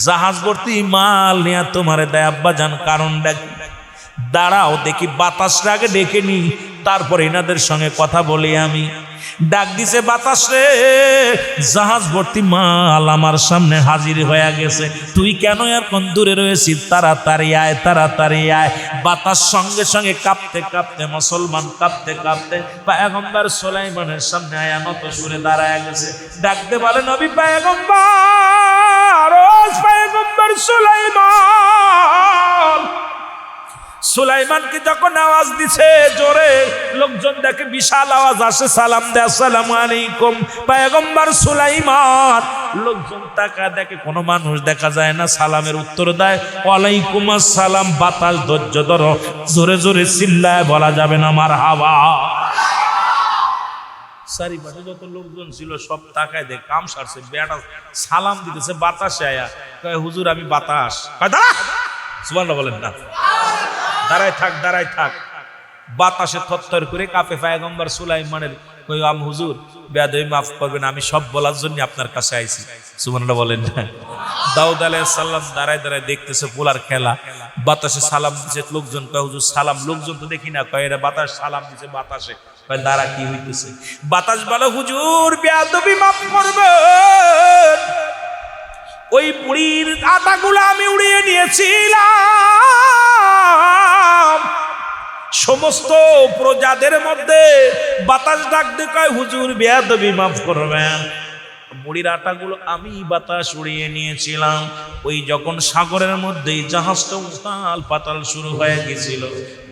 জাহাজ ভর্তি মাল নিয়ে তোমারে দেয় আব্বা জান, কারণটা কি? দাঁড়াও দেখি বাতাসটা আগে ডেকে নি, তারপরে এনাদের সঙ্গে কথা বলি আমি। ডাক দিছে বাতাস রে, জাহাজ ভর্তি মাল আমার সামনে হাজির হয়ে গেছে, তুই কেন এখন দূরে রয়েছিস? তাড়াতাড়ি আয়, তাড়াতাড়ি আয়। বাতাস সঙ্গে সঙ্গে কাঁপতে কাঁপতে, মুসলমান কাঁপতে কাঁপতে পয়গম্বর সুলাইমানের সামনে আয়া নত সুরে দাঁড়ায় গেছে। ডাকতে বলে, নবী পয়গম্বর, ও পয়গম্বর সুলাইমান। সুলাইমানকে যখন আওয়াজ দিছে জোরে, লোকজন দেখে বিশাল আওয়াজ আসে, সালাম দেয়, আসসালামু আলাইকুম পয়গম্বর সুলাইমান। লোকজন তাকা দেখে কোনো মানুষ দেখা যায় না, সালামের উত্তর দেয় ওয়ালাইকুম আসসালাম। বাতাস ধৈর্য ধরো, জোরে জোরে চিল্লায় বলা যাবে না মারহাবা। চারিপাশে যত লোকজন ছিল সব তাকায় দেখ, কাম সারছে, বেটা সালাম দিতেছে বাতাসে আয়া, কয় হুজুর আমি বাতাস। কয় দাঁড়া, সুবহানাল্লাহ বলেন না, দাঁড়ায় থাক, দাঁড়ায় থাক। বাতাসে থরথর করে কাঁপে পয়গম্বর সুলাইমানের। কই আম হুজুর বেয়াদবি মাফ করবেন, আমি সব বলার জন্য আপনার কাছে আইছি। সুবহানাল্লাহ বলেন না। দাউদ আলাইহিস সালাম দাঁড়ায় দাঁড়ায় দেখতেছে পোলার খেলা, বাতাসে সালাম দিচ্ছে। লোকজন কয় হুজুর সালাম, লোকজন তো দেখি না, কয় এরা বাতাস সালাম দিচ্ছে বাতাসে। কয় দাঁড়া, কি হইতেছে? বাতাস বলে, হুজুর বেয়াদবি মাফ করবেন, ওই বুড়ির আটাগুলো আমি উড়িয়ে নিয়েছিলাম। সমস্ত প্রজাদের মধ্যে বাতাস ডাক দেখায়, হুজুর বেয়াদবি মাফ করবেন, বুড়ির আটাগুলো আমি বাতাস উড়িয়ে নিয়েছিলাম। ওই যখন সাগরের মধ্যে জাহাজটা উথাল পাতাল শুরু হয়ে গেছিল,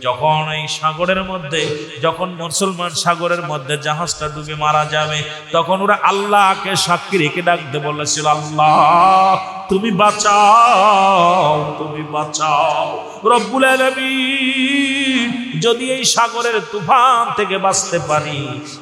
যখন এই সাগরের মধ্যে, যখন মুসলমান সাগরের মধ্যে জাহাজটা ডুবে মারা যাবে, তখন ওরা আল্লাহকে সাক্ষী রেখে ডাকতে বলেছিল, আল্লাহ তুমি বাঁচাও, তুমি বাঁচাও। রব্বুল আলামিন, যদি এই সাগরের তুফান থেকে বাঁচতে পারি,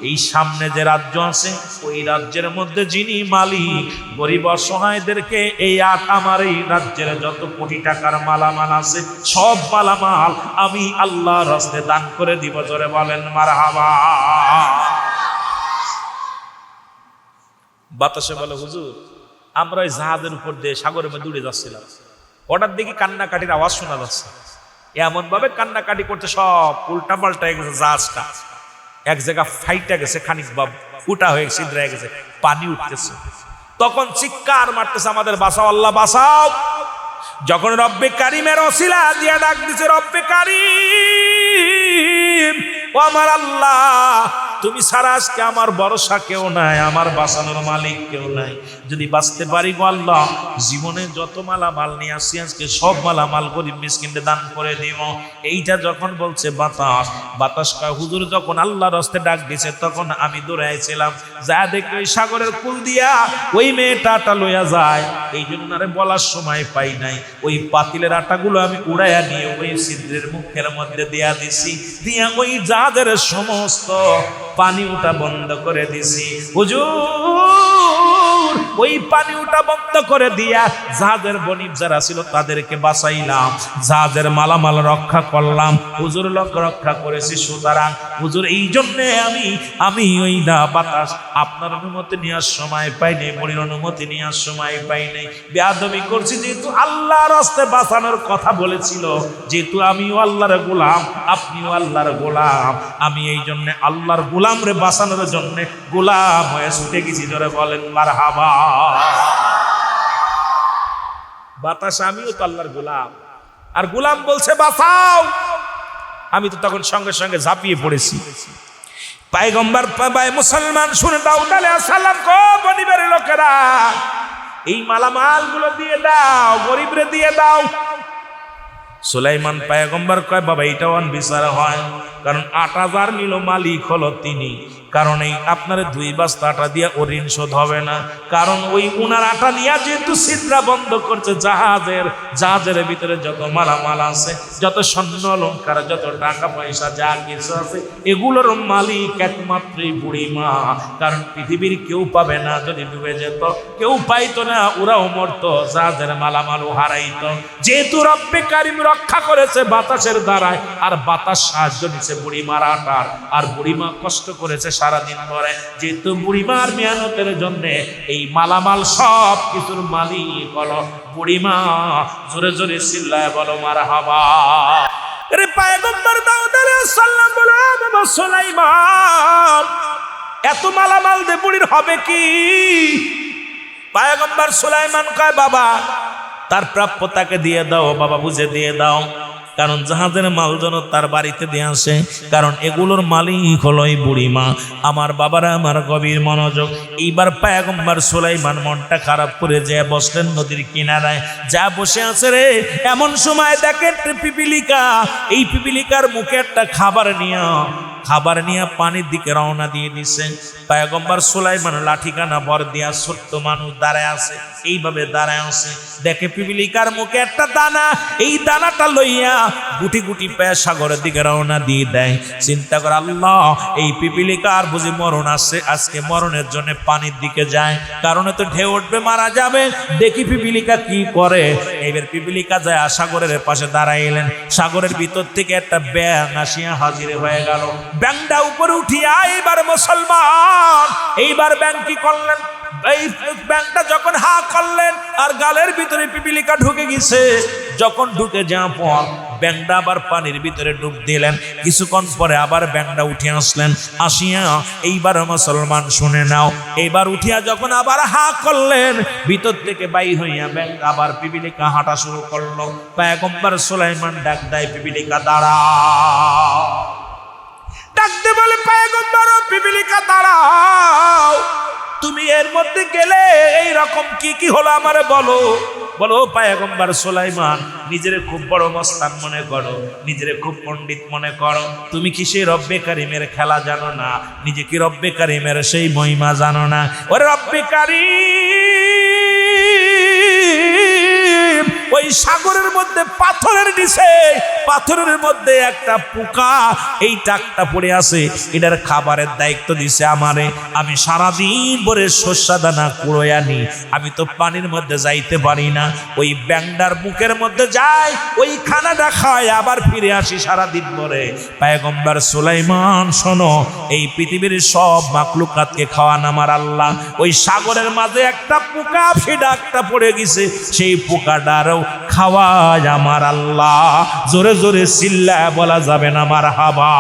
এই সামনে যে রাজ্য আছে ওই রাজ্যের মধ্যে যিনি মালিক, গরিব অসহায়দেরকে এই আমার এই রাজ্যের যত কোটি টাকার মালামাল আছে সব মালামাল আমি আল্লাহর রাস্তায় দান করে দিব। জোরে বলেন মারহাবা। বাতাসে বলে, হুজুর আমরা ওই জাহাজের উপর দিয়ে সাগরের মধ্যে উড়ে যাচ্ছিলাম, হঠাৎ দেখি কান্নাকাটির আওয়াজ শোনা যাচ্ছে। এমন ভাবে কান্নাকাটি করতে সব উল্টা পাল্টা হয়ে গেছে, জাহাজটা এক জায়গা ফাইটা গেছে, খানিক বা ফুটা হয়ে ছিদ্র হয়ে গেছে, পানি উঠতেছে। তখন চিৎকার মারতেছে, আমাদের বাঁচাও, আল্লাহ বাঁচাও। যখন রব্বে কারিমের ওসিলা দিয়া ডাক দিছে, রব্বে কারিম, ও আমার আল্লাহ, তুমি ছাড়া আজকে আমার ভরসা কেউ নাই, আমার বাঁচানোর মালিক কেউ নাই। যদি বাঁচতে পারি গো আল্লাহ, জীবনে যত মালামাল নিয়ে আসছি আজকে সব মালামাল গরিব মিসকিনদের দান করে দিব। এইটা যখন বলছে বাতাস, বাতাস কয়, হুজুর যখন আল্লাহর রাস্তায় ডাক দিছে তখন আমি দৌড়াইছিলাম, যা দেখি ওই সাগরের কুল দিয়া ওই মেয়েটা আটা লইয়া যায়, এই জন্য আরে বলার সময় পাই নাই। ওই পাতিলের আটাগুলো আমি উড়াইয়া নিয়ে ওই ছিদ্রের মুখের মধ্যে দিয়া দিছি, দিয়া ওই জাহাজের সমস্ত পানি উঠা বন্ধ করে দিছি। হুজুর ওই পানি উঠা বন্ধ করে দিয়া জাহাজের বণিক যারা ছিল তাদেরকে বাঁচাইলাম, জাহাজের মালামাল রক্ষা করলাম, হুজুর রক্ষা করেছি। সুতরাং হুজুর এই জন্যে আমি ওই না বাতাস আপনার অনুমতি নেওয়ার সময় পাই নাই, বুড়ির অনুমতি নেওয়ার সময় পাই নাই, বেয়াদবি করছি। যেহেতু আল্লাহর রাস্তায় বাঁচানোর কথা বলেছিল, যেহেতু আমিও আল্লাহর গোলাম, আপনিও আল্লাহর গোলাম, আমি এই জন্য আল্লাহর গোলাম রে বাঁচানোর জন্য গোলাম হয়ে ছুটে গেছি। জোরে বলেন মারহাবা। বাতাস আমিও তো আল্লাহর গোলাম, আর গোলাম বলছে বাঁচাও, আমি তো তখন সঙ্গে সঙ্গে ঝাঁপিয়ে পড়েছি। পয়গম্বর মুসলমান শুনে দাউদ আলাইহিস সালাম কো, বনিবের লোকেরা এই মালামাল গুলো দিয়ে দাও, গরিবরে দিয়ে দাও। সুলাইমান পয়গম্বর কয়, বাবা এটাও বিচার হয়? কারণ আটা যার নিল মালিক হলো তিনি। কারণ এই আপনার 2 বস্তা আটা দিয়ে ও ঋণ শোধ হবে না। কারণ ওই উনার আটা নিয়ে যেহেতু ছিদ্রা বন্ধ করছে জাহাজের ভিতরে যত মালামাল আছে, যত স্বর্ণ অলংকার, যত টাকা পয়সা যা কিছু আছে, এগুলোর মালিক একমাত্রই বুড়ি মা। কারণ পৃথিবীর কেউ পাবে না, যদি ডুবে যেত কেউ পাইতো না, ওরাও মরতো, জাহাজের মালামালও হারাইতো। যেহেতু রব্বে কারিম রক্ষা করেছে বাতাসের দ্বারায়, আর বাতাস সাহায্য নিছে বুড়িমার আটার, আর বুড়িমা কষ্ট করেছে সারাদিন ধরে। যেহেতু বুড়িমার মেহনতের জন্য এই মালামাল সব কিছুর মালিক হলো বুড়িমা। জোরে জোরে চিল্লায় বলো মারহাবা। আরে পয়গম্বর দাউদ আলাইহিস সালাম বলে বাবা সুলাইমান, এত মালামাল দে বুড়ির হবে কি? পয়গম্বর সুলাইমান কয় বাবা তার প্রাপ্যতাকে দিয়ে দাও, বাবা বুঝে দিয়ে দাও। কারণ জাহাজের মাল যেন তার বাড়িতে দিয়ে আসে, কারণ এগুলোর মালিক হলো এই বুড়িমা। আমার বাবারা, আমার গভীর মনোযোগ। এইবার পয়গম্বর সুলাইমান মনটা খারাপ করে যে বসলেন নদীর কিনারায়, যা বসে আছে রে। এমন সময় দেখেন পিপিলিকা, এই পিপিলিকার মুখে একটা খাবার নিয়ে পানির দিকে রওনা দিয়ে দিছে। পয়গম্বর সুলাইমান লাঠিখানা ভর দিয়া ছোট্ট মানুষ দাঁড়ায় আছে, এইভাবে দাঁড়ায় আছে। দেখে পিপিলিকার মুখে একটা দানা, এই দানাটা লইয়া গুটি গুটি পায়ে সাগরের দিকে রওনা দিয়ে দেয়। চিন্তা করে আল্লাহ, এই পিপিলিকার বুঝি মরণ আসছে, আজকে মরণের জন্য পানির দিকে যায়, কারণে তো ঢেউ উঠবে, মারা যাবে। দেখি পিপিলিকা কি করে। এইবার পিপিলিকা যায় সাগরের পাশে দাঁড়াইলেন। সাগরের ভিতর থেকে একটা ব্যাঙ আসিয়া হাজির হয়ে গেল। ব্যাঙটা উপরে উঠিয়া এইবার মুসলমান, এইবার ব্যাঙ কি করলেন, এই ব্যাঙটা যখন হা করলেন আর গালের ভিতরে পিপিলিকা ঢুকে গেছে। যখন ঢুকে যাওয়ার পর ব্যাঙটা আবার পানির ভিতরে ডুব দিলেন। কিছুক্ষণ পরে আবার ব্যাঙটা উঠে আসলেন। আসিয়া এইবার মুসলমান শুনে নাও, এইবার উঠিয়া যখন আবার হা করলেন, ভিতর থেকে বাই হইয়া ব্যাঙ আবার পিপিলিকা হাঁটা শুরু করলো। পয়গম্বর সুলাইমান ডাক দেয়, পিপিলিকা দাঁড়াও। ডাকতে বলে পয়গম্বর, পিপিলিকা দাঁড়াও, তুমি এর মধ্যে গেলে এই রকম কি হলো আমারে বলো। বলো পয়গম্বর সুলাইমান, নিজেরে খুব বড় মস্তান মনে করো, নিজেরে খুব পণ্ডিত মনে করো, তুমি কি সেই রব্বে কারিমের খেলা জানো না? নিজে কি রব্বে কারিমের সেই মহিমা জানো না? ওরে রব্বে কারিম ওই সাগরের মধ্যে পাথরের নিচে, পাথরের মধ্যে একটা পোকা, এই টাকটা পড়ে আছে, এটার খাবারের দায়িত্ব দিছে আমারে। আমি সারাদিন ভরে শস্যা দানা কুড়োয় আনি, আমি তো পানির মধ্যে যাইতে পারি না। ওই ব্যাংডার বুকের মধ্যে যাই, ওই খানাটা খায়, আবার ফিরে আসি সারাদিন ভরে। পয়গম্বর সুলাইমান শোনো, এই পৃথিবীর সব মাখলুকাতকে খাওয়ান আমার আল্লাহ। ওই সাগরের মাঝে একটা পোকা, সেই ডাকটা পড়ে গেছে, সেই পোকাটারও খাওয়ায় আমার আল্লাহ। জোরে জোরে চিল্লায় বলা যাবে না মারহাবা।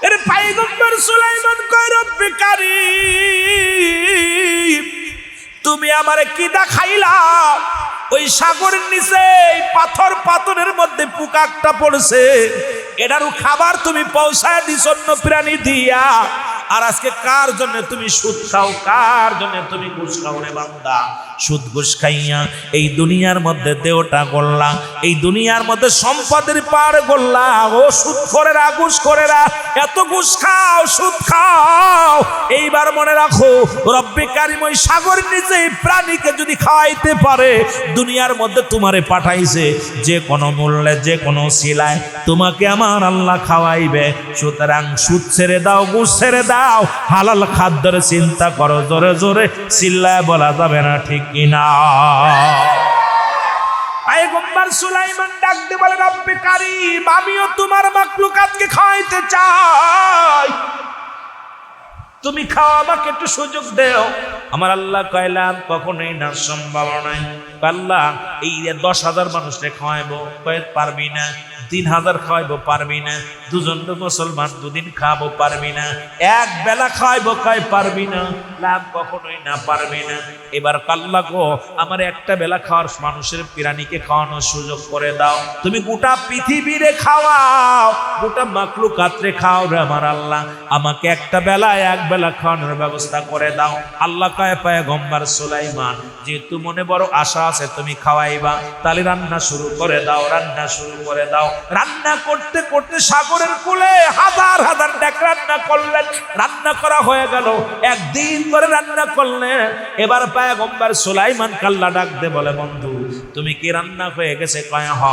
এর পয়গম্বর সুলাইমান কয়, রব্বে কারিম তুমি আমারে কি দেখাইলা? ওই সাগরের নিচে পাথরের মধ্যে পোকাটা পড়ছে, এটারও খাবার তুমি পৌঁছায় দিছ অন্য প্রাণী দিয়া। আর আজকে কার জন্য তুমি সুদ খাও, কার জন্য তুমি ঘুষ খাও রে বান্দা? সুদ ঘুষ খাইয়া এই দুনিয়ার মধ্যে দেহটা গড়লা, এই দুনিয়ার মধ্যে সম্পদের পার গড়লা। ও সুদ করেরা, ঘুষ করেরা, এত ঘুষ খাও, সুদ খাও। এইবার মনে রাখো, রব্বে কারিম ওই সাগরের নিচে প্রাণীকে যদি খাওয়াইতে পারে, দুনিয়ার মধ্যে তোমারে পাঠাইছে যে কোনো মূল্যে, যে কোনো শিলায় তোমাকে আমার আল্লাহ খাওয়াইবে। সুতরাং সুদ ছেড়ে দাও, ঘুষ ছেড়ে দাও, হালাল খাদ্যের চিন্তা করো। জোরে জোরে চিল্লায় বলা যাবে না ঠিক কিনা? পয়গম্বর সুলাইমান ডাক দিয়ে বলে, রব্বে কারিম আমিও তোমার মাখলুকাতকে খাওয়াইতে চাই, তুমি খাও, আমাকে একটু সুযোগ দেও। আমার আল্লাহ কইলাম কখনোই না, সম্ভব নয়। আল্লাহ এই 10,000 মানুষকে খাওয়াইবো, পারবি না। 3,000 খাওয়াইবো, পারবি না। 2 জন মুসলমান 2 দিন খাবো, পারবি না। 1 বেলা খাওয়াইবো, পারবি না। লাভ কখনোই না, পারবি না। এবার আল্লাহ গো, আমার একটা বেলা খাওয়ার মানুষের প্রাণীকে খাওয়ানোর সুযোগ করে দাও। তুমি গোটা পৃথিবীরে খাওয়াও, গোটা মাখলুকাতরে খাও রে আমার আল্লাহ, আমাকে একটা বেলা 1 বেলা খাওয়ানোর ব্যবস্থা করে দাও। আল্লাহ কয়, পয়গম্বর সুলাইমান যেহেতু মনে বড় আশা আছে তুমি খাওয়াইবা, তাহলে রান্না শুরু করে দাও, রান্না শুরু করে দাও। রান্না করতে করতে সাগরের কূলে হাজার হাজার ডাক রান্না করলেন, রান্না করা হয়ে গেল, একদিন করে রান্না করলেন। এবার পয়গম্বর সুলাইমান আল্লাহ ডাক দে বলে, বন্ধু তুমি কি রান্না হয়ে গেছে? কয় হ,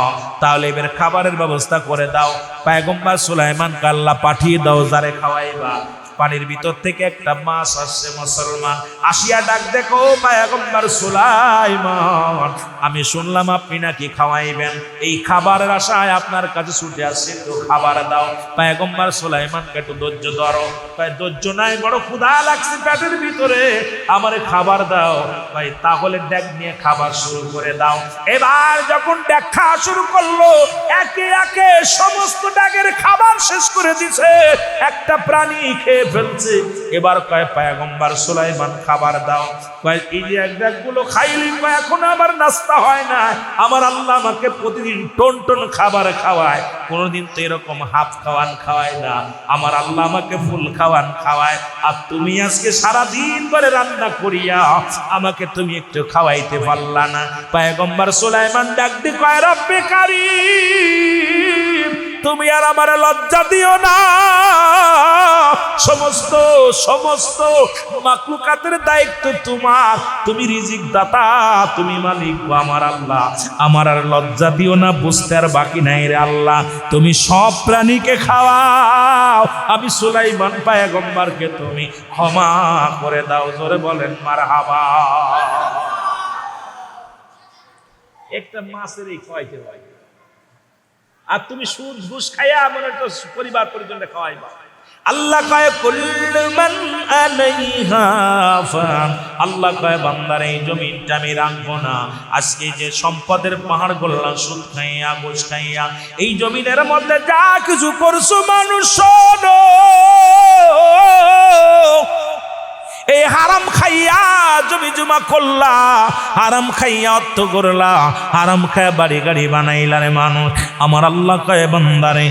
তাহলে এবার খাবারের ব্যবস্থা করে দাও। পয়গম্বর সুলাইমান আল্লাহ পাঠিয়ে দাও যারে খাওয়াইবা। পানির ভিতর থেকে একটা মাছ আসছে, মুসলমান আসিয়া ডাক দেখো পয়গম্বর সুলাইমান, আমি শুনলাম আপনি নাকি খাওয়াইবেন, এই খাবারের আশায় আপনার কাছে ছুটে আসছে, একটু খাবার দাও। পয়গম্বর সুলাইমানকে একটু ধৈর্য ধরো। ভাই ধৈর্য নাই, বড় ক্ষুধা লাগছে পেটের ভিতরে, আমারে খাবার দাও। ভাই তাহলে ডেক নিয়ে খাবার শুরু করে দাও। এবার যখন ডেক খাওয়া শুরু করলো, একে একে সমস্ত ডেকের খাবার শেষ করে দিছে, একটা প্রাণী খেয়ে ফেলছে। এবার কয় পয়গম্বর সুলাইমান খাবার দাও। কয় এই যে এক ডেকগুলো খাইলি, কয় এখন আমার নাস্তা হয় না, আমার আল্লাহ আমাকে প্রতিদিন টন টন খাবার খাওয়ায়, কোনোদিন তো এরকম হাফ খাওয়ান খাওয়ায় না, আমার আল্লাহ আমাকে ফুল খাওয়ান খাওয়ায়, আর তুমি আজকে সারাদিন করে রান্না করিয়া আমাকে তুমি একটু খাওয়াইতে পারলা না। পয়গম্বর সুলাইমান ডাক দিয়ে কয়, রব্বে কারীম, তুমি আর আমার লজ্জা দিও না, সমস্ত সমস্ত মাখলুকাতের দায়িত্ব তোমার, তুমি রিজিক দাতা, তুমি মালিক আমার আল্লাহ, আমার আর লজ্জা দিও না, বুঝতে আর বাকি নাই রে আল্লাহ, তুমি সব প্রাণীকে খাওয়াও, আমি সুলাইমান পয়গম্বরকে তুমি ক্ষমা করে দাও। জোরে বলেন মারহাবা। একটা মাছের এই খাওয়াইতে হয়, আর তুমি সুদ ঘুষ খাইয়া আমার একটা পরিবার পরিজনকে খাওয়াইবা। আল্লাহ কয় কুল্লু মান আলাইহা ফান, আল্লাহ কয় বান্দার এই জমিনটা আমি রাখবো না। আজকে যে সম্পদের পাহাড় গড়লাম সুদ খাইয়া ঘুষ খাইয়া, এই জমিনের মধ্যে যা কিছু করছো মানুষ শোনো, এই হারাম খাইয়া জমি জমা করলা, হারাম খাইয়া অর্থ করলা, হারাম খাইয়া বাড়ি গাড়ি বানাইলা রে মানুষ, আমার আল্লাহ কয় বান্দারে